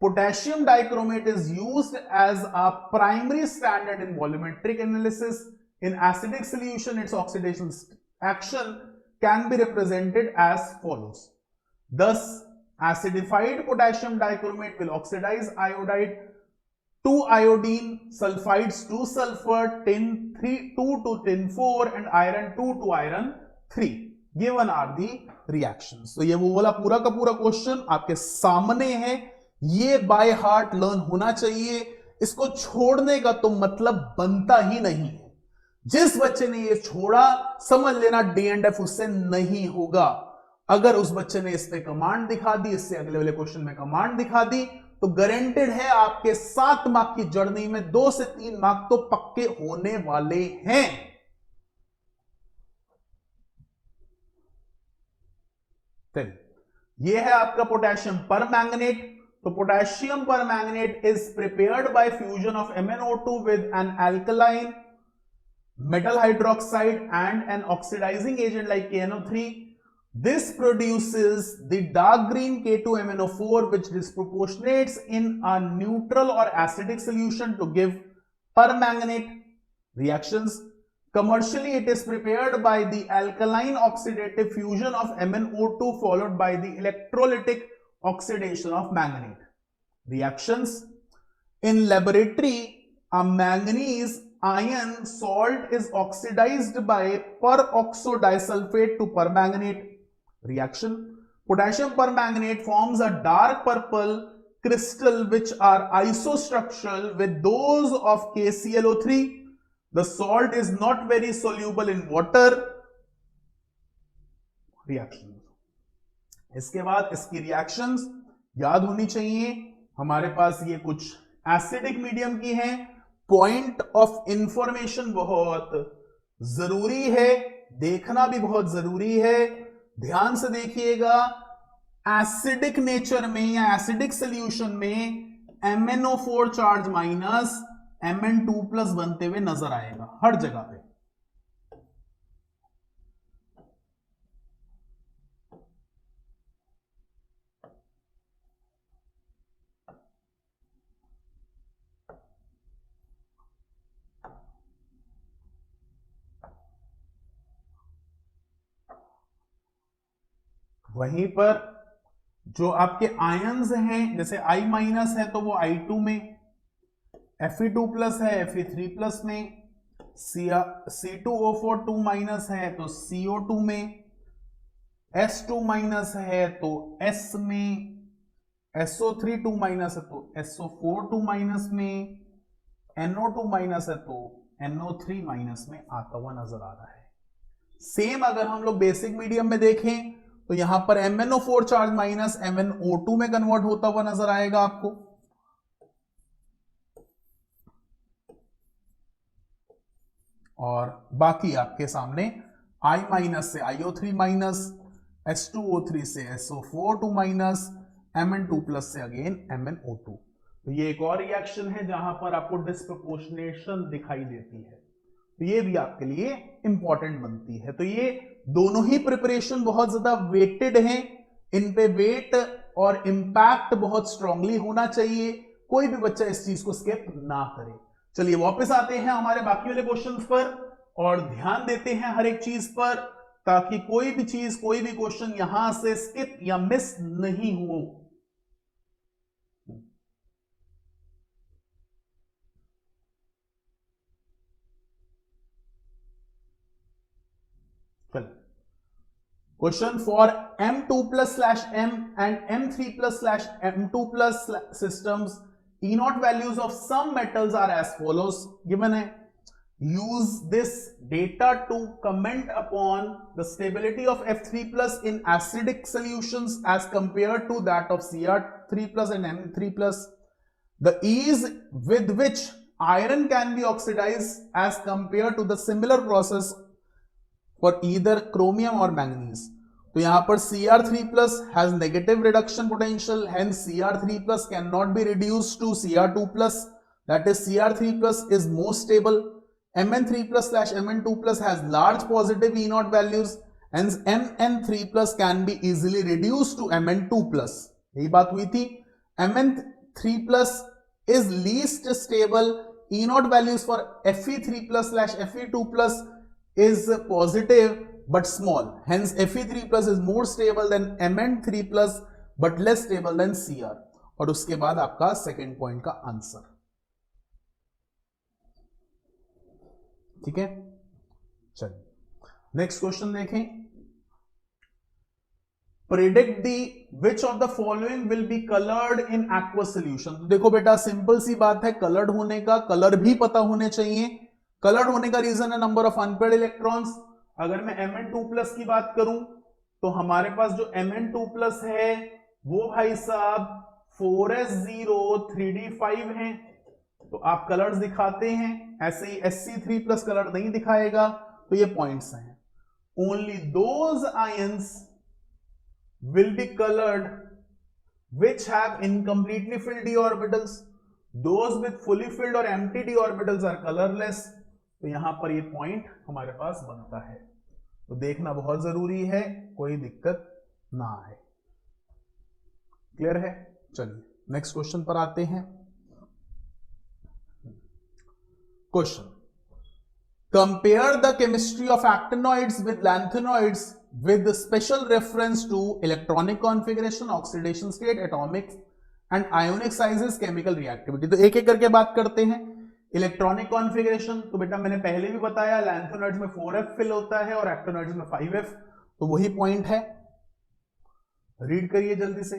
Potassium dichromate is used as a primary standard in volumetric analysis. In acidic solution, its oxidation action can be represented as follows. Thus, acidified potassium dichromate will oxidize iodide, 2 iodine, sulfides 2 sulfur, tin 2 to tin 4 and iron 2 to iron 3. Given are the reactions. तो ये वो वाला पूरा का पूरा question आपके सामने है. ये बाय हार्ट लर्न होना चाहिए. इसको छोड़ने का तो मतलब बनता ही नहीं है। जिस बच्चे ने ये छोड़ा समझ लेना D&F उससे नहीं होगा। अगर उस बच्चे ने इस पे कमांड दिखा दी, इससे अगले वाले क्वेश्चन में कमांड दिखा दी, तो गारंटेड है आपके 7 मार्क की जर्नी में 2 से 3 मार्क तो पक्के होने वाले हैं। ये है आपका पोटेशियम परमैंगनेट। तो potassium permanganate is prepared by fusion of MnO2 with an alkaline metal hydroxide and an oxidizing agent like KNO3. This produces the dark green K2MnO4 which disproportionates in a neutral or acidic solution to give permanganate reactions. Commercially, it is prepared by the alkaline oxidative fusion of MnO2 followed by the electrolytic oxidation of manganate. Reactions. In laboratory, a manganese iron salt is oxidized by peroxodisulfate to permanganate. Reaction. Potassium permanganate forms a dark purple crystal which are isostructural with those of KClO3. The salt is not very soluble in water. Reaction. इसके बाद इसकी reactions याद होनी चाहिए। हमारे पास ये कुछ acidic medium की हैं। पॉइंट ऑफ इंफॉर्मेशन बहुत जरूरी है, देखना भी बहुत जरूरी है। ध्यान से देखिएगा, एसिडिक नेचर में या एसिडिक सोल्यूशन में MnO4 चार्ज माइनस Mn2+ बनते हुए नजर आएगा हर जगह पे। वहीं पर जो आपके आयंस हैं, जैसे I- है तो वो I2 में, Fe2+ है Fe3+ में, C2O4 2- है तो CO2 में, S2- है तो S में, SO3 2- है तो SO4 2- में, NO2- है तो NO3- में आता हुआ नजर आ रहा है। सेम अगर हम लोग बेसिक मीडियम में देखें तो यहां पर MnO4 चार्ज माइनस MnO2 में कन्वर्ट होता हुआ नजर आएगा आपको। और बाकी आपके सामने I- से IO3-, S2O3 से SO4 2-, Mn2+ से अगेन MnO2। तो ये एक और रिएक्शन है जहां पर आपको डिस्प्रपोर्शनेशन दिखाई देती है, तो ये भी आपके लिए इंपॉर्टेंट बनती है। तो ये दोनों ही प्रिपरेशन बहुत ज्यादा वेटेड हैं, इन पे वेट और इंपैक्ट बहुत स्ट्रांगली होना चाहिए, कोई भी बच्चा इस चीज को स्किप ना करे। चलिए वापस आते हैं हमारे बाकी वाले क्वेश्चंस पर और ध्यान देते हैं हर एक चीज पर, ताकि कोई भी चीज, कोई भी क्वेश्चन यहां से स्किप या मिस नहीं हो। Question for M2+/M and M3+/M2+ systems, E0 values of some metals are as follows. Given है, use this data to comment upon the stability of F3+ in acidic solutions as compared to that of Cr3+ and M3+. The ease with which iron can be oxidized as compared to the similar process for either chromium or manganese. तो यहां पर Cr3+ has negative reduction potential, hence Cr3+ cannot be reduced to Cr2+, that is Cr3+ is more stable. Mn3+/Mn2+ has large positive E0 values, hence Mn3+ can be easily reduced to Mn2+. यही बात हुई थी। Mn3+ is least stable. E0 values for Fe3+/Fe2+ is positive but small, hence Fe3+ is more stable than Mn3+ but less stable than Cr। और उसके बाद आपका second point का answer, ठीक है। चलिए नेक्स्ट क्वेश्चन देखें। Predict the which of the following will be coloured in aqueous solution. देखो बेटा सिंपल सी बात है, कलर्ड होने का कलर भी पता होने चाहिए। कलर्ड होने का रीजन है नंबर ऑफ अनपेयर्ड इलेक्ट्रॉन्स। अगर मैं Mn2+ की बात करूं तो हमारे पास जो Mn2+ है वो भाई साहब 4s0 3d5 है, तो आप कलर्स दिखाते हैं। ऐसे ही Sc3+ कलर नहीं दिखाएगा, तो ये पॉइंट्स हैं। Only those ions will be colored which have incompletely filled d orbitals. Those with fully filled or empty d orbitals are colorless. तो यहां पर ये पॉइंट हमारे पास बनता है, तो देखना बहुत जरूरी है, कोई दिक्कत ना आए। क्लियर है? चलिए नेक्स्ट क्वेश्चन पर आते हैं। Question, compare the chemistry of actinoids with lanthanoids with special reference to electronic configuration, oxidation state, atomic and ionic sizes, chemical reactivity। तो एक एक करके बात करते हैं। इलेक्ट्रॉनिक कॉन्फ़िगरेशन तो बेटा मैंने पहले भी बताया, लैंथेनॉइड्स में 4f फिल होता है और एक्टिनॉइड्स में 5f, तो वही पॉइंट है। रीड करिए जल्दी से।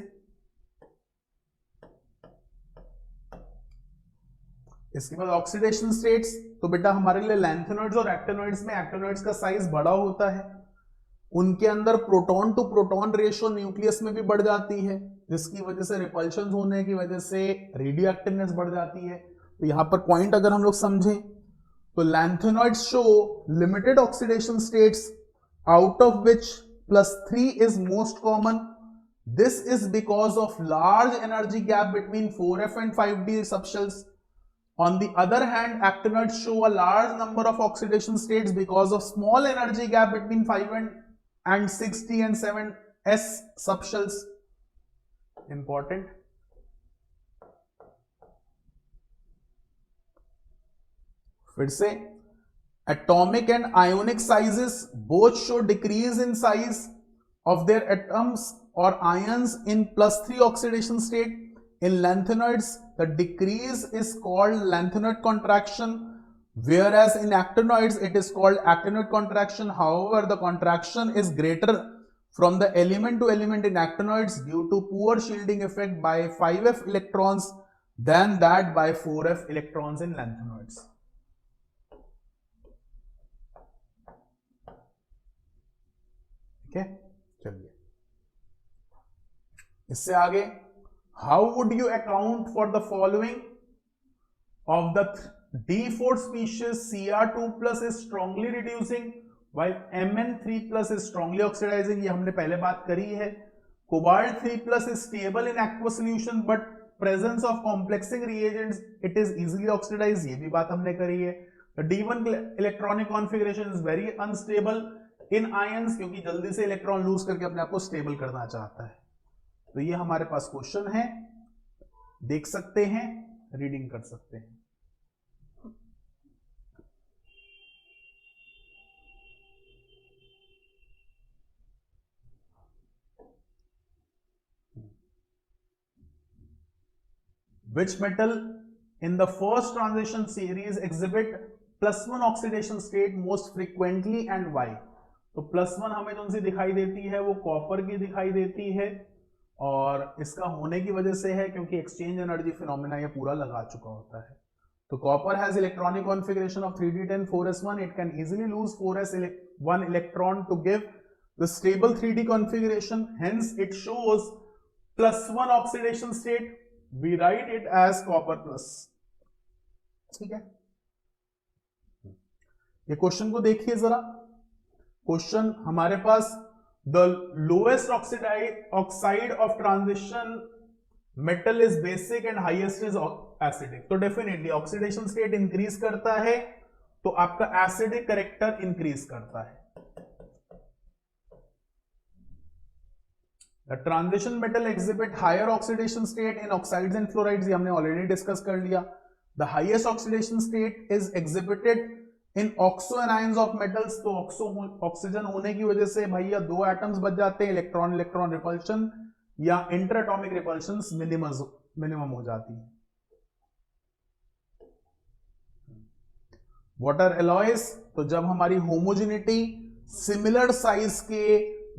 इसके बाद ऑक्सीडेशन स्टेट्स, तो बेटा हमारे लिए लैंथेनॉइड्स और एक्टिनॉइड्स में एक्टिनॉइड्स का साइज बड़ा होता है, उनके अंदर proton to proton ratio nucleus में भी बढ़ जाती है, जिसकी वजह से रिपल्शन होने की वजह से रेडियो एक्टिवनेस बढ़ जाती है। तो यहां पर पॉइंट अगर हम लोग समझें तो lanthanoids show limited oxidation states out of which +3 is most common. This is because of large energy gap between 4f and 5d subshells. On the other hand, actinoids show a large number of oxidation states because of small energy gap between 5 and 6d and 7s subshells. Important. फिर से atomic and ionic sizes both show decrease in size of their atoms or ions in +3 oxidation state. In lanthanoids, the decrease is called lanthanoid contraction, whereas in actinoids it is called actinoid contraction. However, the contraction is greater from the element to element in actinoids due to poor shielding effect by 5f electrons than that by 4f electrons in lanthanoids. ठीक है, चलिए इससे आगे, how would you account for the following? Of the D4 species, Cr2+ is strongly reducing while Mn3+ is strongly oxidizing, ये हमने पहले बात करी है। Cobalt 3+ is stable in aqueous solution but presence of complexing reagents it is easily oxidized, ये भी बात हमने करी है। The D1 electronic configuration is very unstable in ions, क्योंकि जल्दी से इलेक्ट्रॉन लूज करके अपने आप को स्टेबल करना चाहता है। तो ये हमारे पास क्वेश्चन है, देख सकते हैं, रीडिंग कर सकते हैं। Which metal in the first transition series exhibit +1 oxidation state most frequently and why? तो +1 हमें जो सी दिखाई देती है वो कॉपर की दिखाई देती है, और इसका होने की वजह से है क्योंकि एक्सचेंज एनर्जी फिनोमेना ये पूरा लगा चुका होता है। तो copper has electronic configuration of 3d10 4s1, it can easily lose 4s1 electron to give the stable 3d configuration, hence it shows +1 oxidation state, we write it as copper plus. ठीक है, ये क्वेश्चन को देखिए जरा। Question हमारे पास, the lowest oxide of transition metal is basic and highest is acidic, तो definitely oxidation state increase करता है तो आपका एसिडिक कैरेक्टर इंक्रीज करता है। The transition metal exhibit higher oxidation state in oxides and fluorides, ये हमने ऑलरेडी डिस्कस कर लिया। The highest oxidation state is exhibited in oxo anions of metals, तो ऑक्सीजन होने की वजह से भैया दो एटम्स बच जाते हैं, इलेक्ट्रॉन इलेक्ट्रॉन रिपल्शन या इंटरएटॉमिक रिपल्शंस मिनिमम हो जाती है। वाटर एलॉयज, तो जब हमारी होमोजेनिटी सिमिलर साइज के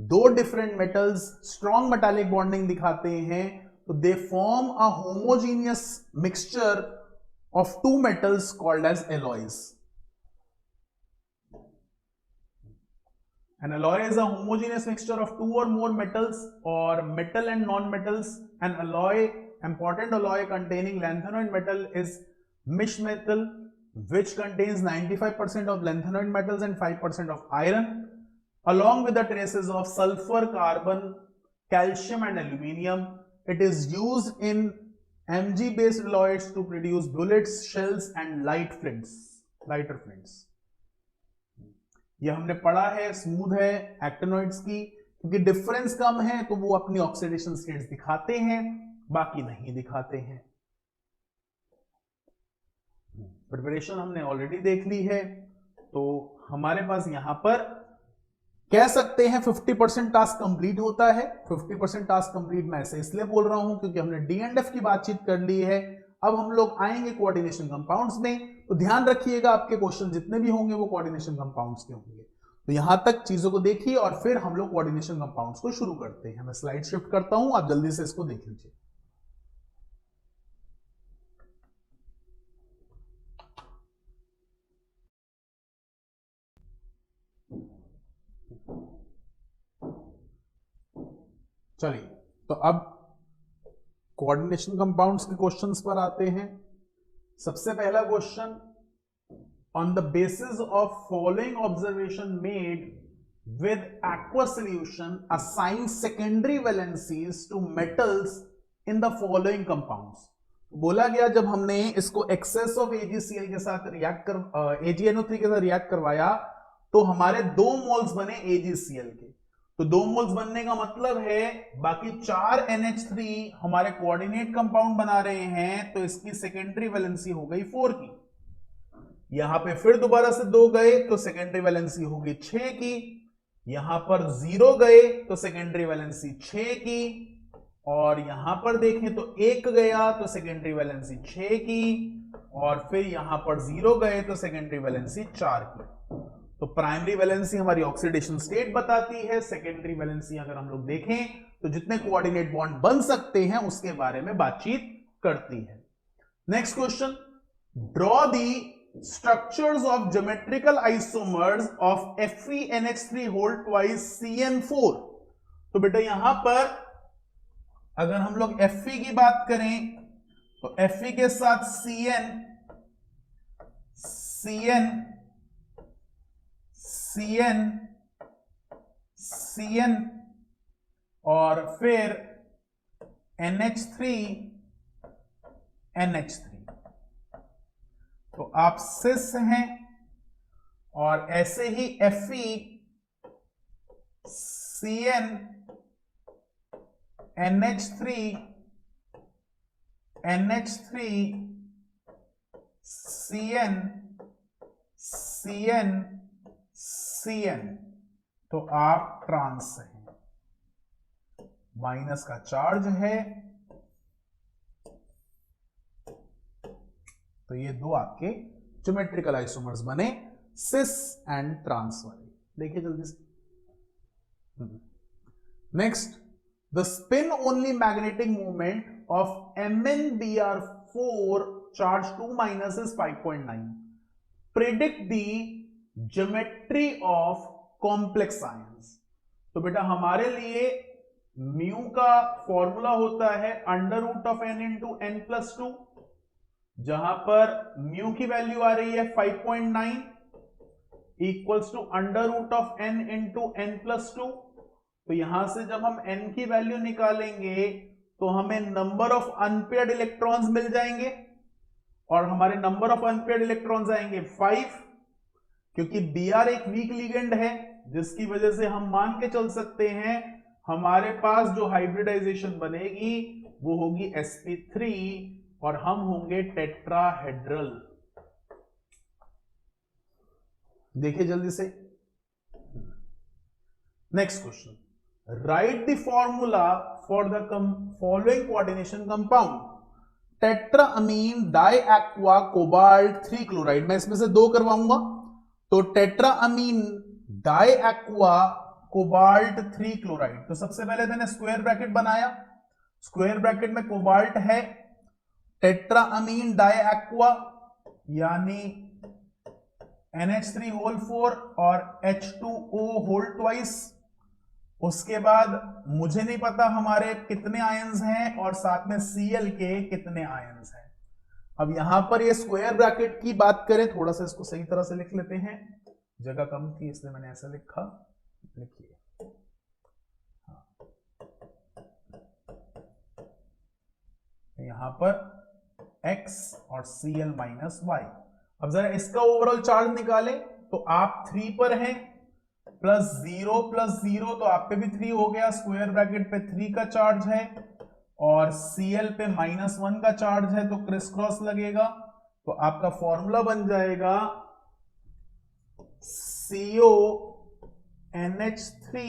दो different metals strong metallic bonding दिखाते हैं तो they form a homogeneous mixture of two metals called as alloys. An alloy is a homogeneous mixture of two or more metals or metal and non-metals. An alloy, important alloy containing lanthanoid metal is mish metal, which contains 95% of lanthanoid metals and 5% of iron, along with the traces of sulfur, carbon, calcium and aluminium. It is used in Mg based alloys to produce bullets, shells and lighter flints. ये हमने पढ़ा है, smooth है actinoids की, क्योंकि difference कम है तो वो अपनी ऑक्सीडेशन स्टेट्स दिखाते हैं, बाकी नहीं दिखाते हैं. प्रिपरेशन हमने ऑलरेडी देख ली है, तो हमारे पास यहां पर कह सकते हैं 50% टास्क कंप्लीट होता है. 50% टास्क कंप्लीट मैं ऐसे इसलिए बोल रहा हूं क्योंकि हमने डी एंड एफ की बातचीत कर ली है. अब हम लोग आएंगे कोऑर्डिनेशन कंपाउंड्स में, तो ध्यान रखिएगा आपके क्वेश्चन जितने भी होंगे वो कोऑर्डिनेशन कंपाउंड्स के होंगे. तो यहां तक चीजों को देखिए और फिर हम लोग कोऑर्डिनेशन कंपाउंड्स को शुरू करते हैं. मैं स्लाइड शिफ्ट करता हूं, आप जल्दी से इसको देख लीजिए. चलिए, तो अब कोऑर्डिनेशन कंपाउंड्स के क्वेश्चंस पर आते हैं. सबसे पहला question, on the basis of following observation made with aqueous solution, assign secondary valencies to metals in the following compounds. बोला गया जब हमने इसको एक्सेस ऑफ AgCl के साथ रिएक्ट कर AgNO3 के साथ रिएक्ट करवाया तो हमारे 2 मोल्स बने AgCl के. तो 2 मोल्स बनने का मतलब है बाकी 4 NH3 हमारे कोऑर्डिनेट कंपाउंड बना रहे हैं, तो इसकी सेकेंडरी वैलेंसी हो गई 4 की. यहां पे फिर दोबारा से 2 गए तो सेकेंडरी वैलेंसी होगी 6 की. यहां पर 0 गए तो सेकेंडरी वैलेंसी 6 की. और यहां पर देखें तो 1 गया तो सेकेंडरी वैलेंसी 6 की. और फिर यहां पर 0 गए तो सेकेंडरी वैलेंसी 4 की. तो प्राइमरी वैलेंसी हमारी ऑक्सीडेशन स्टेट बताती है. सेकेंडरी वैलेंसी अगर हम लोग देखें तो जितने कोऑर्डिनेट बॉन्ड बन सकते हैं उसके बारे में बातचीत करती है. Next question, draw the structures of geometrical isomers of FeNH3 whole twice CN4. तो बेटा यहां पर अगर हम लोग Fe की बात करें तो Fe के साथ Cn Cn Cn Cn और फिर NH3 NH3, तो आप सिस हैं. और ऐसे ही Fe Cn NH3 NH3 Cn Cn Cn, तो आप ट्रांस हैं. माइनस का चार्ज है, तो ये 2 आपके ज्योमेट्रिकल आइसोमर्स बने, सिस एंड ट्रांस वाले. देखिए जल्दी से. Next, the spin only magnetic movement of MnBr4 charge 2- is 5.9. Predict the geometry of complex ions. तो बेटा हमारे लिए म्यू का फॉर्मूला होता है √n into n+2, जहां पर म्यू की वैल्यू आ रही है 5.9 equals to √n into n+2. तो यहां से जब हम n की वैल्यू निकालेंगे तो हमें नंबर ऑफ अनपेयर्ड इलेक्ट्रॉन्स मिल जाएंगे, और हमारे नंबर ऑफ अनपेयर्ड इलेक्ट्रॉन्स आएंगे 5, क्योंकि Br एक वीक लिगेंड है, जिसकी वजह से हम मान के चल सकते हैं हमारे पास जो हाइब्रिडाइजेशन बनेगी वो होगी sp3 और हम होंगे टेट्राहेड्रल. देखिए जल्दी से. Next question, write the formula for the following coordination compound. Tetraammine di aqua cobalt 3 chloride. मैं इसमें से 2 करवाऊंगा. तो tetraammine di aqua cobalt 3 chloride. तो सबसे पहले मैंने स्क्वायर ब्रैकेट बनाया, स्क्वायर ब्रैकेट में कोबाल्ट है टेट्रा अमीन डाई एक्वा यानी NH3 होल 4 और H2O होल ट्वाइस। उसके बाद मुझे नहीं पता हमारे कितने आयंस हैं और साथ में Cl के कितने आयंस हैं। अब यहां पर ये स्क्वायर ब्रैकेट की बात करें, थोड़ा सा इसको सही तरह से लिख लेते हैं, जगह कम थी इसलिए मैंने ऐसा लिखा। लिखिए यहां पर x और Cl माइनस y। अब जरा इसका ओवरऑल चार्ज निकालें तो आप 3 पर हैं, प्लस 0 तो आप पे भी 3 हो गया, स्क्वायर ब्रैकेट पे 3 का चार्ज है और Cl पे -1 का चार्ज है, तो क्रिस क्रॉस लगेगा। तो आपका फॉर्मूला बन जाएगा CO NH3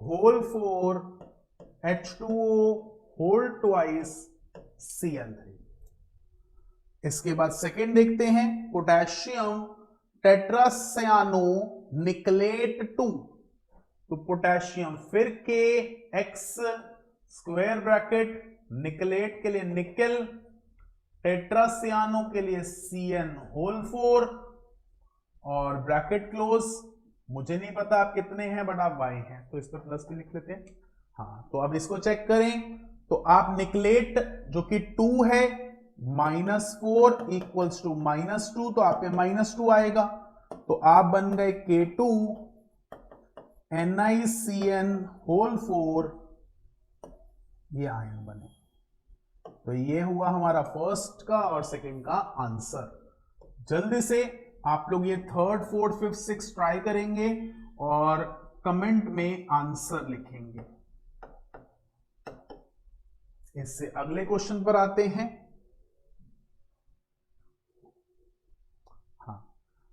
whole 4 H2O whole twice Cl3। इसके बाद सेकेंड देखते हैं, पोटेशियम टेट्रासायानो निकलेट 2। तो पोटेशियम फिर के x स्क्वायर ब्रैकेट, निकलेट के लिए निकल, टेट्रासायानो के लिए Cn होल 4 और ब्रैकेट क्लोज। मुझे नहीं पता आप कितने हैं बट आप y हैं तो इस पर प्लस भी लिख लेते हैं। हाँ, तो अब इसको चेक करें तो आप निकलेट जो कि 2 है -4 इक्वल्स टू -2, तो आप पे -2 आएगा, तो आप बन गए K2 NiCN होल 4, ये आयन बने। तो ये हुआ हमारा फर्स्ट का और सेकंड का आंसर। जल्दी से आप लोग ये 3rd 4th 5th 6th try करेंगे और कमेंट में आंसर लिखेंगे। इससे अगले क्वेश्चन पर आते हैं। हाँ,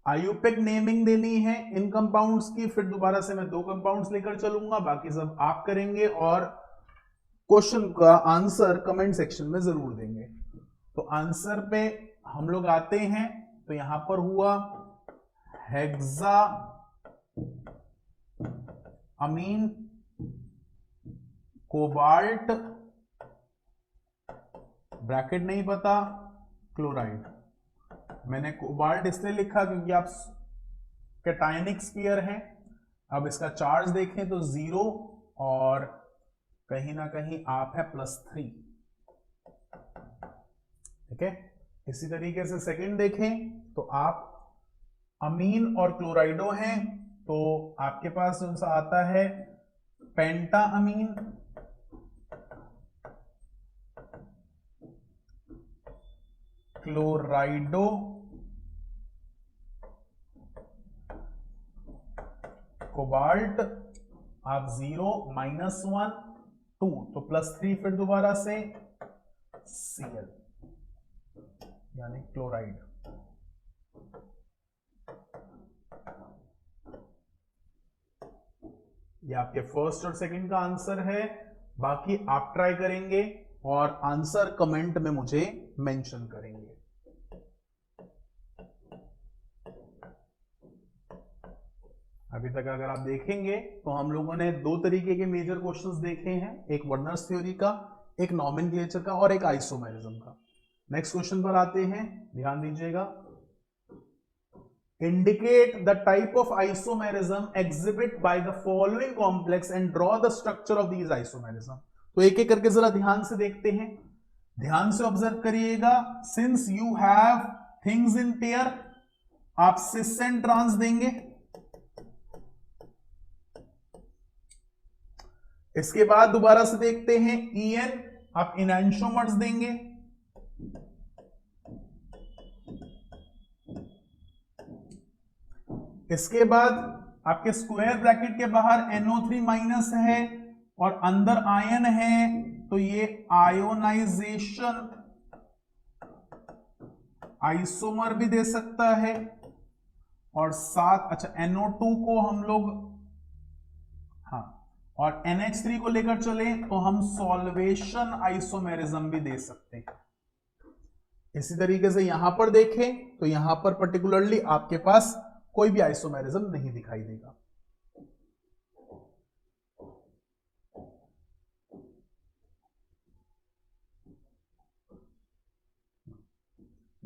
आयुपेक नेमिंग देनी है इन कंपाउंड्स की, फिर दोबारा से मैं 2 कंपाउंड्स लेकर चलूंगा, बाकी सब आप करेंगे और क्वेश्चन का आंसर कमेंट सेक्शन में जरूर देंगे। तो आंसर पे हम लोग आते हैं, तो यहां पर हुआ हेक्सा अमीन कोबाल्ट ब्रैकेट नहीं पता क्लोराइड। मैंने कोबाल्ट इसलिए लिखा क्योंकि आप कैटायनिक स्फीयर हैं। अब इसका चार्ज देखें तो 0 और कहीं ना कहीं आप है +3, ठीक है। इसी तरीके से सेकंड देखें तो आप अमीन और क्लोराइडो हैं, तो आपके पास कौन सा आता है पेंटा अमीन, क्लोराइडो, कोबाल्ट, आप 0 -1 2 तो +3, फिर दोबारा से Cl यानी क्लोराइड। ये आपके फर्स्ट और सेकंड का आंसर है, बाकी आप ट्राई करेंगे और आंसर कमेंट में मुझे मेंशन करेंगे। अभी तक अगर आप देखेंगे तो हम लोगों ने 2 तरीके के मेजर क्वेश्चंस देखे हैं, एक वर्नर्स थ्योरी का, एक नॉमेनक्लेचर का और एक आइसोमेरिज्म का। नेक्स्ट क्वेश्चन पर आते हैं, ध्यान दीजिएगा। Indicate the type of isomerism exhibit by the following complex and draw the structure of these isomerism. तो एक एक करके जरा ध्यान से देखते हैं, ध्यान से ऑब्जर्व करिएगा। Since you have things in pair, आप सिस एंड ट्रांस देंगे। इसके बाद दोबारा से देखते हैं EN, आप इनैंशोमर्स देंगे। इसके बाद आपके स्क्वायर ब्रैकेट के बाहर NO3 माइनस है और अंदर आयन है, तो ये आयोनाइजेशन आइसोमर भी दे सकता है। और साथ अच्छा NO2 को हम लोग, हाँ, और NH3 को लेकर चले तो हम सॉल्वेशन आइसोमेरिज्म भी दे सकते हैं। इसी तरीके से यहां पर देखें तो यहां पर पर्टिकुलरली आपके पास कोई भी आइसोमेरिज्म नहीं दिखाई देगा।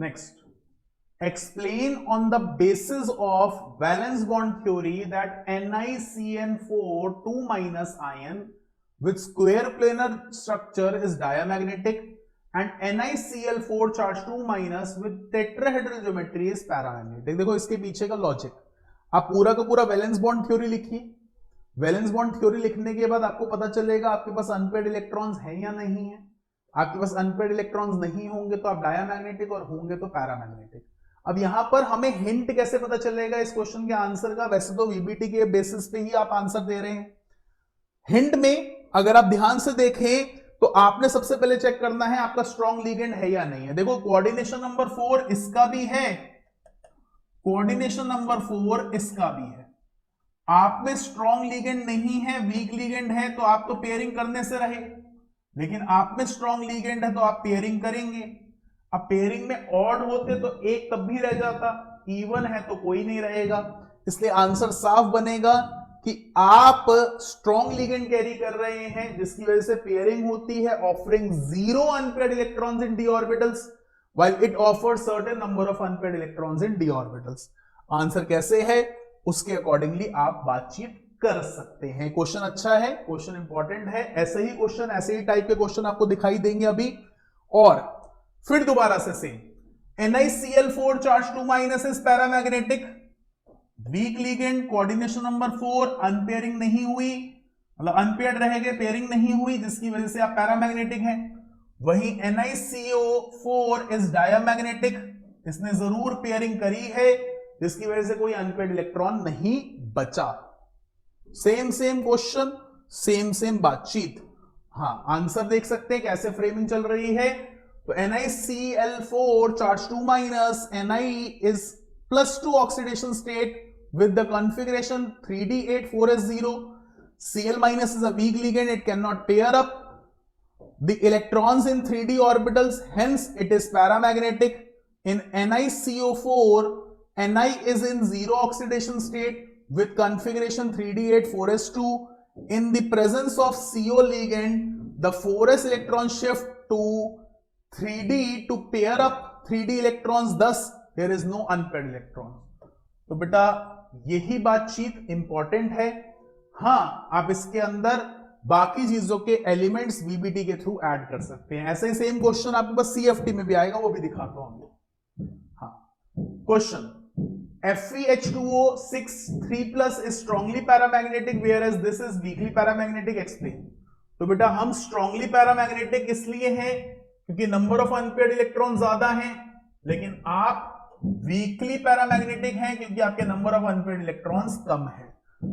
Next, explain on the basis of valence bond theory that NiCN4 2- ion with square planar structure is diamagnetic and NiCl4 charge 2- with tetrahedral geometry is paramagnetic. देखो इसके पीछे का लॉजिक, आप पूरा का पूरा वैलेंस बॉन्ड थ्योरी लिखिए। वैलेंस बॉन्ड थ्योरी लिखने के बाद आपको पता चलेगा आपके पास अनपेयर्ड इलेक्ट्रॉन्स है या नहीं है। आपके पास अनपेयर्ड इलेक्ट्रॉन्स नहीं होंगे तो आप डायमैग्नेटिक और होंगे तो पैरामैग्नेटिक। अब यहां पर हमें हिंट कैसे पता चलेगा इस क्वेश्चन के आंसर का? वैसे तो वीबीटी के बेसिस पे ही आप आंसर दे रहे हैं। हिंट में अगर आप ध्यान से देखें तो आपने सबसे पहले चेक करना है आपका स्ट्रॉन्ग लिगेंड है या नहीं है। देखो कोऑर्डिनेशन नंबर 4 इसका भी है, कोऑर्डिनेशन नंबर 4 इसका भी है। आप में स्ट्रॉन्ग लिगेंड नहीं है, वीक लिगेंड है, तो आप तो पेयरिंग करने से रहे, लेकिन आप में स्ट्रॉन्ग लिगेंड है तो आप पेयरिंग करेंगे। अब पेयरिंग में ऑड होते तो एक तब भी रह जाता, इवन है तो कोई नहीं रहेगा, इसलिए आंसर साफ बनेगा कि आप स्ट्रॉन्ग लिगेंड कैरी कर रहे हैं जिसकी वजह से पेयरिंग होती है, offering 0 unpaired electrons in d orbitals while it offers certain number of unpaired electrons in d orbitals. Answer कैसे है उसके अकॉर्डिंगली आप बातचीत कर सकते हैं। क्वेश्चन अच्छा है, क्वेश्चन इंपॉर्टेंट है, ऐसे ही क्वेश्चन, ऐसे ही टाइप के क्वेश्चन आपको दिखाई देंगे अभी। और फिर दोबारा से same, NiCl4 charge 2- is paramagnetic, week ligand, coordination number 4, अनपेयरिंग नहीं हुई, मतलब अनपेयर्ड रह गए, पेयरिंग नहीं हुई, जिसकी वजह से आप पैरामैग्नेटिक हैं। वही NiCO4 इज डायमैग्नेटिक, इसने जरूर पेयरिंग करी है जिसकी वजह से कोई अनपेयर्ड इलेक्ट्रॉन नहीं बचा। सेम क्वेश्चन, सेम बातचीत। हाँ, आंसर देख सकते हैं कैसे फ्रेमिंग चल रही है। तो NiCl4 charge 2-, Ni is +2 oxidation state with the configuration 3d8-4s0. Cl- is a weak ligand, it cannot pair up the electrons in 3d orbitals, hence it is paramagnetic. In NiCO4, Ni is in 0 oxidation state with configuration 3d8-4s2. In the presence of CO ligand, the 4s electron shift to 3d to pair up 3d electrons, thus there is no unpaired electron. तो बेटा यही बातचीत important है। हां, आप इसके अंदर बाकी चीजों के एलिमेंट्स वीबीटी के थ्रू ऐड कर सकते हैं। ऐसे ही सेम क्वेश्चन आपके पास सीएफटी में भी आएगा, वो भी दिखाता हूं आपको। हाँ, question, FeH2O 6 3+ is strongly paramagnetic whereas this is weakly paramagnetic, explain। तो बेटा हम स्ट्रांगली पैरामैग्नेटिक इसलिए हैं क्योंकि नंबर ऑफ अनपेयर्ड इलेक्ट्रॉन ज्यादा हैं, लेकिन आप वीकली पैरामैग्नेटिक हैं क्योंकि आपके नंबर ऑफ अनपेयर्ड इलेक्ट्रॉन्स कम है।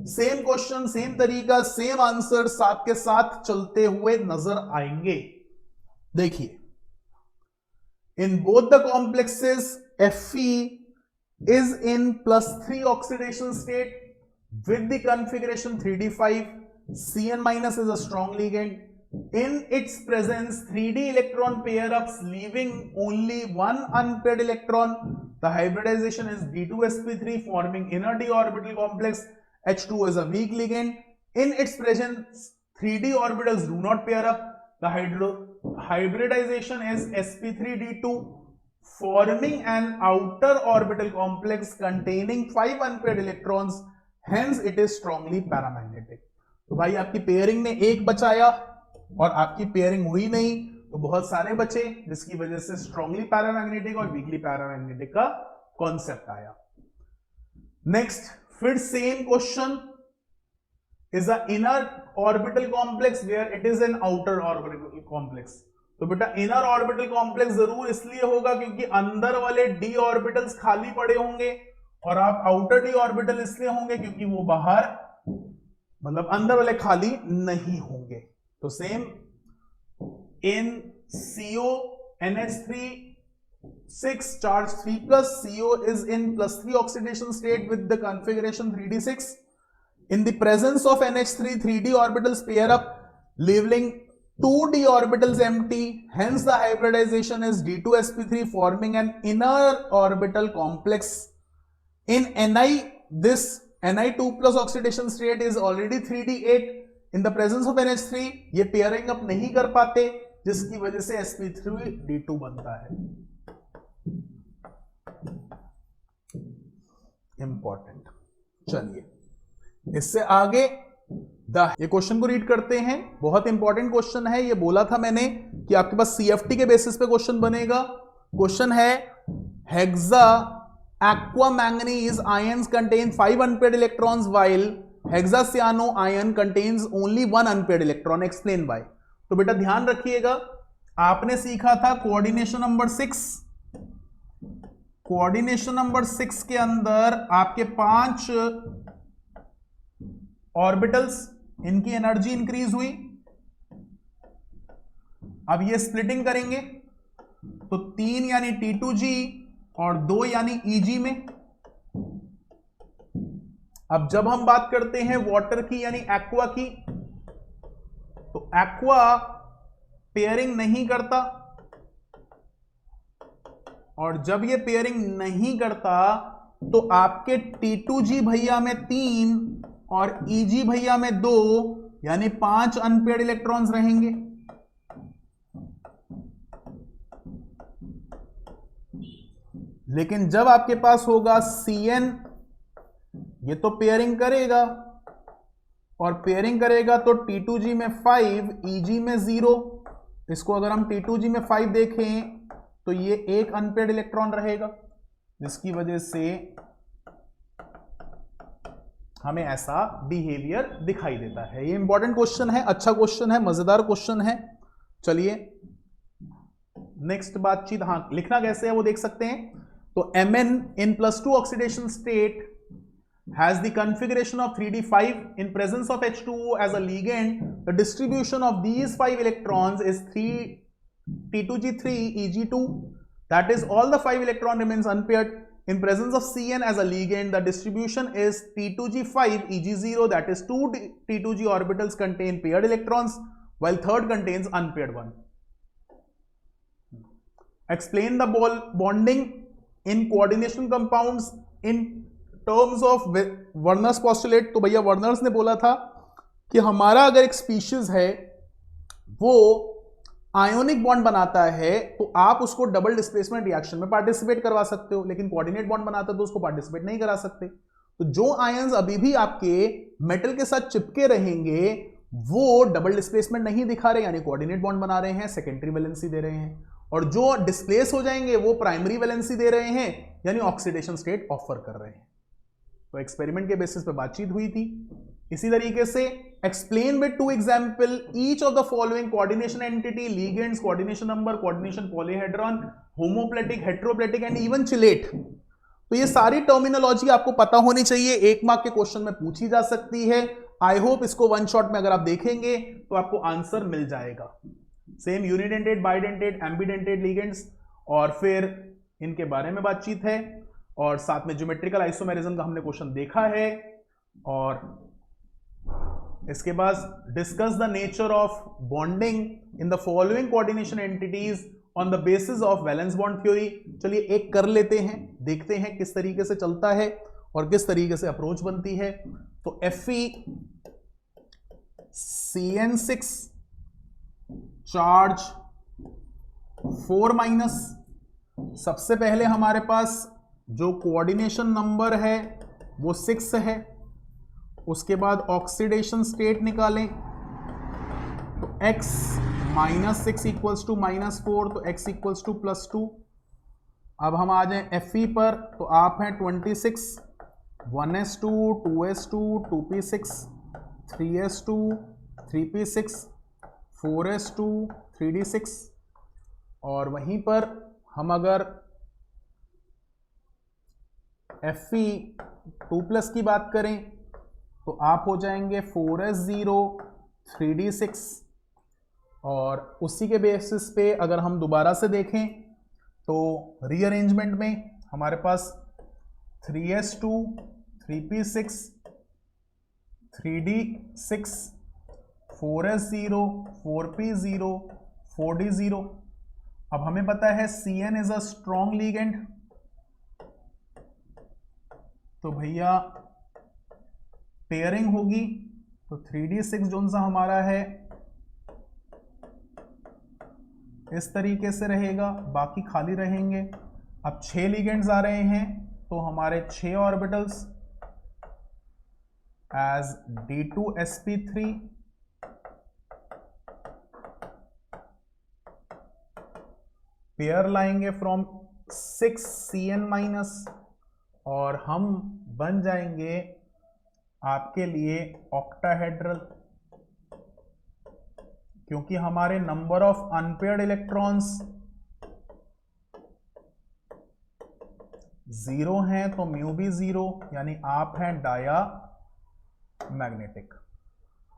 सेम क्वेश्चन, सेम तरीका, सेम आंसर साथ के साथ चलते हुए नजर आएंगे। देखिए, in both the complexes Fe is in +3 oxidation state with the configuration 3d5. Cn- is a strong ligand. In its presence, 3d electron pair ups leaving only one unpaired electron. The hybridization is d2sp3 forming inner d orbital complex. H2 is a weak ligand. In its presence, 3d orbitals do not pair up. The hybridization is sp3d2 forming an outer orbital complex containing 5 unpaired electrons, hence it is strongly paramagnetic। तो भाई आपकी pairing ने एक बचाया और आपकी pairing हुई नहीं तो बहुत सारे बचे, जिसकी वजह से स्ट्रांगली पैरामैग्नेटिक और वीकली पैरामैग्नेटिक का कॉन्सेप्ट आया। नेक्स्ट, फिर same question, is a inner orbital complex where it is an outer orbital complex. तो बेटा इनर ऑर्बिटल कॉम्प्लेक्स जरूर इसलिए होगा क्योंकि अंदर वाले डी ऑर्बिटल्स खाली पड़े होंगे, और आप आउटर डी ऑर्बिटल इसलिए होंगे क्योंकि वो बाहर, मतलब अंदर वाले खाली नहीं होंगे। तो same, in CO NH3 6 charge 3+, CO is in +3 oxidation state with the configuration 3d6. In the presence of NH3, 3d orbitals pair up, leaving 2d orbitals empty, hence the hybridization is d2sp3 forming an inner orbital complex. In Ni, this Ni2+ oxidation state is already 3d8. In the presence of NH3, ये pairing up नहीं कर पाते, जिसकी वजह से sp3d2 बनता है। Important. चलिए इससे आगे ये क्वेश्चन को रीड करते हैं, बहुत इंपॉर्टेंट क्वेश्चन है। ये बोला था मैंने कि आपके पास सीएफटी के बेसिस पे क्वेश्चन बनेगा। क्वेश्चन है hexa aqua manganese ions contain 5 unpaired electrons while hexacyano ion contains only 1 unpaired electron, explain why। तो बेटा ध्यान रखिएगा, आपने सीखा था कोऑर्डिनेशन नंबर 6। कोऑर्डिनेशन नंबर 6 के अंदर आपके 5 ऑर्बिटल्स, इनकी एनर्जी इंक्रीज हुई। अब ये स्प्लिटिंग करेंगे तो 3 यानी T2G और 2 यानी Eg में। अब जब हम बात करते हैं वाटर की यानी एक्वा की, तो एक्वा पेयरिंग नहीं करता, और जब ये पेयरिंग नहीं करता तो आपके T2G भैया में 3 और Eg भैया में 2 यानी 5 अनपेयर्ड इलेक्ट्रॉन्स रहेंगे। लेकिन जब आपके पास होगा Cn, ये तो पेयरिंग करेगा, और पेयरिंग करेगा तो T2G में 5, Eg में 0। इसको अगर हम T2G में 5 देखें तो ये एक अनपेयर्ड इलेक्ट्रॉन रहेगा, जिसकी वजह से हमें ऐसा बिहेवियर दिखाई देता है। ये इंपॉर्टेंट क्वेश्चन है, अच्छा क्वेश्चन है, मजेदार क्वेश्चन है। चलिए नेक्स्ट बातचीत, हाँ लिखना कैसे है वो देख सकते हैं। तो Mn in +2 oxidation state has the configuration of 3d5 in presence of H2O as a ligand. The distribution of these 5 electrons is 3 T2G3 Eg2, that is all the 5 electron remains unpaired. In presence of Cn as a ligand, the distribution is T2G5 Eg0, that is 2 T2G orbitals contain paired electrons while third contains unpaired one. Explain the bonding in coordination compounds in terms of Werner's postulate। तो भैया Werner's ने बोला था कि हमारा अगर एक species है वो आयोनिक बॉन्ड बनाता है तो आप उसको डबल डिस्प्लेसमेंट रिएक्शन में पार्टिसिपेट करवा सकते हो, लेकिन कोऑर्डिनेट बॉन्ड बनाता है तो उसको पार्टिसिपेट नहीं करा सकते। तो जो आयंस अभी भी आपके मेटल के साथ चिपके रहेंगे वो डबल डिस्प्लेसमेंट नहीं दिखा रहे, यानी कोऑर्डिनेट बॉन्ड बना रहे हैं, सेकेंडरी वैलेंसी दे रहे हैं, और जो डिस्प्लेस हो जाएंगे वो प्राइमरी वैलेंसी दे रहे हैं, यानी ऑक्सीडेशन स्टेट ऑफर कर रहे हैं। तो एक्सपेरिमेंट के बेसिस पे बातचीत हुई थी। इसी तरीके से explain with 2 example each of the following coordination entity, ligands, coordination number, coordination polyhedron, homoleptic, heteroleptic and even chelate. तो ये सारी टर्मिनोलॉजी आपको पता होनी चाहिए, 1 मार्क के क्वेश्चन में पूछी जा सकती है। आई होप इसको वन शॉट में अगर आप देखेंगे तो आपको आंसर मिल जाएगा। Same unidentate, bidentate, ambidentate ligands, और फिर इनके बारे में बातचीत है, और साथ में ज्योमेट्रिकल आइसोमेरिज्म का हमने क्वेश्चन देखा है, और इसके बाद discuss the nature of bonding in the following coordination entities on the basis of valence bond theory. चलिए एक कर लेते हैं, देखते हैं किस तरीके से चलता है और किस तरीके से अप्रोच बनती है। तो FeCN6 चार्ज 4-, सबसे पहले हमारे पास जो कोऑर्डिनेशन नंबर है वो 6 है, उसके बाद ऑक्सीडेशन स्टेट निकालें तो x -6 इक्वल्स टू -4, तो x इक्वल्स टू +2। अब हम आ जाएं Fe पर, तो आप हैं 26, 1s2, 2s2, 2p6, 3s2, 3p6, 4s2, 3d6, और वहीं पर हम अगर Fe2+ की बात करें तो आप हो जाएंगे 4s0, 3d6, और उसी के बेसिस पे अगर हम दोबारा से देखें तो रीअरेंजमेंट में हमारे पास 3s2, 3p6, 3d6, 4s0, 4p0, 4d0। अब हमें पता है Cn is a strong ligand, तो भैया पेयरिंग होगी तो 3d6 जोन सा हमारा है इस तरीके से रहेगा, बाकी खाली रहेंगे। अब 6 लिगेंड्स आ रहे हैं तो हमारे 6 ऑर्बिटल्स एज D2sp3 पेयर लाएंगे फ्रॉम 6Cn माइनस, और हम बन जाएंगे आपके लिए ऑक्टाहेड्रल, क्योंकि हमारे नंबर ऑफ अनपेयर्ड इलेक्ट्रॉन्स 0 हैं तो म्यू भी 0, यानी आप हैं डाया मैग्नेटिक।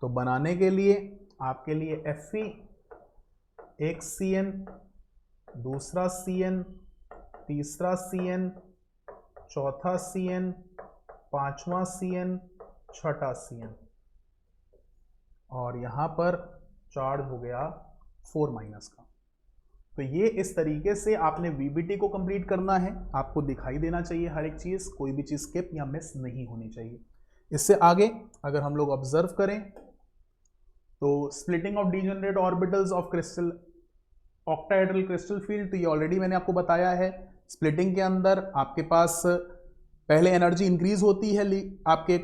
तो बनाने के लिए आपके लिए Fe, एक Cn, दूसरा Cn, तीसरा Cn, चौथा Cn, पांचवा Cn, छठा Cn, और यहां पर चार्ज हो गया 4 माइनस का। तो ये इस तरीके से आपने VBT को कंप्लीट करना है। आपको दिखाई देना चाहिए हर एक चीज, कोई भी चीज स्किप या मिस नहीं होनी चाहिए। इससे आगे अगर हम लोग ऑब्जर्व करें तो splitting of degenerate orbitals of crystal octahedral crystal field, तो ये ऑलरेडी मैंने आपको बताया है। स्प्लिटिंग के अंदर आपके पास पहले एनर्जी इंक्रीज होती है आपके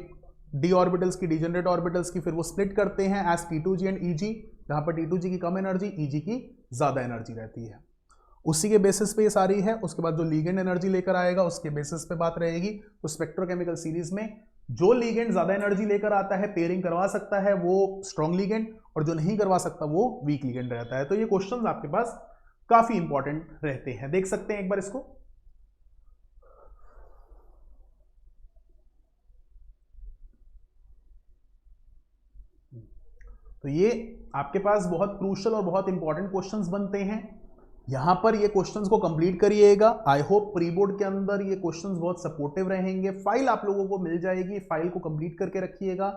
डी ऑर्बिटल्स की, डीजेनरेट ऑर्बिटल्स की, फिर वो स्प्लिट करते हैं एज T2g एंड EG, जहां पर T2g की कम एनर्जी, EG की ज्यादा एनर्जी रहती है। उसी के बेसिस पे ये सारी है। उसके बाद जो लीगेंड एनर्जी लेकर आएगा उसके बेसिस पे बात रहेगी। तो स्पेक्ट्रोकेमिकल सीरीज में जो लीगेंड ज्यादा एनर्जी लेकर आता है, पेयरिंग करवा सकता है, वो स्ट्रॉन्ग लीगेंड, और जो नहीं करवा सकता वो वीक लीगेंड रहता है। तो ये क्वेश्चंस आपके पास काफी इंपॉर्टेंट रहते हैं, देख सकते हैं एक बार इसको। तो ये आपके पास बहुत क्रूशियल और बहुत इंपॉर्टेंट क्वेश्चंस बनते हैं। यहां पर ये क्वेश्चंस को कंप्लीट करिएगा। आई होप प्री बोर्ड के अंदर ये क्वेश्चंस बहुत सपोर्टिव रहेंगे। फाइल आप लोगों को मिल जाएगी, फाइल को कंप्लीट करके रखिएगा,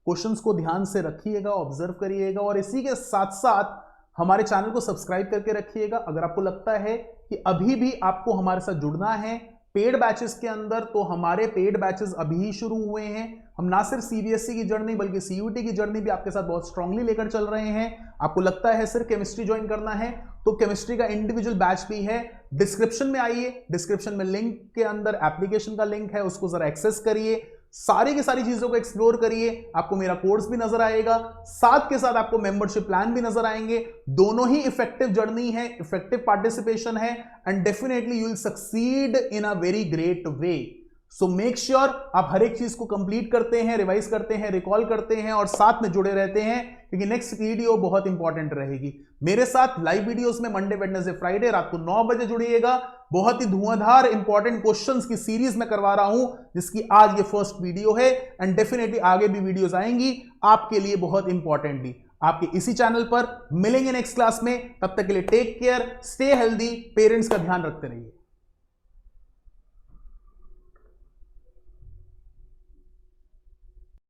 क्वेश्चंस को ध्यान से रखिएगा, ऑब्जर्व करिएगा, और इसी के साथ साथ हमारे चैनल को सब्सक्राइब करके रखिएगा। अगर आपको लगता है कि अभी भी आपको हमारे साथ जुड़ना है पेड बैचेस के अंदर, तो हमारे पेड बैचेस अभी ही शुरू हुए हैं। हम ना सिर्फ CBSE की जर्नी बल्कि CUT की जर्नी भी आपके साथ बहुत स्ट्रांगली लेकर चल रहे हैं। आपको लगता है सिर्फ केमिस्ट्री ज्वाइन करना है, तो केमिस्ट्री का इंडिविजुअल बैच भी है। डिस्क्रिप्शन में आइए, डिस्क्रिप्शन में लिंक के अंदर एप्लीकेशन का लिंक है, उसको जरा एक्सेस करिए, सारी की सारी चीजों को एक्सप्लोर करिए। आपको मेरा कोर्स भी नजर आएगा, साथ के साथ आपको मेंबरशिप प्लान भी नजर आएंगे। दोनों ही इफेक्टिव जर्नी है, इफेक्टिव पार्टिसिपेशन है, and definitely you will succeed in a very great way. So make sure आप हर एक चीज को कंप्लीट करते हैं, रिवाइज करते हैं, रिकॉल करते हैं, और साथ में जुड़े रहते हैं, क्योंकि नेक्स्ट वीडियो बहुत इंपॉर्टेंट रहेगी। मेरे साथ लाइव वीडियोस में मंडे, वेडनेसडे, फ्राइडे रात को 9 बजे जुड़िएगा। बहुत ही धुआंधार इंपॉर्टेंट क्वेश्चंस की सीरीज में करवा रहा हूं, जिसकी आज ये फर्स्ट वीडियो है, एंड डेफिनेटली आगे भी वीडियोस आएंगी आपके लिए बहुत इंपॉर्टेंटली आपके इसी चैनल पर। मिलेंगे नेक्स्ट क्लास में, तब तक के लिए take care, stay healthy, parents का ध्यान रखते रहिए।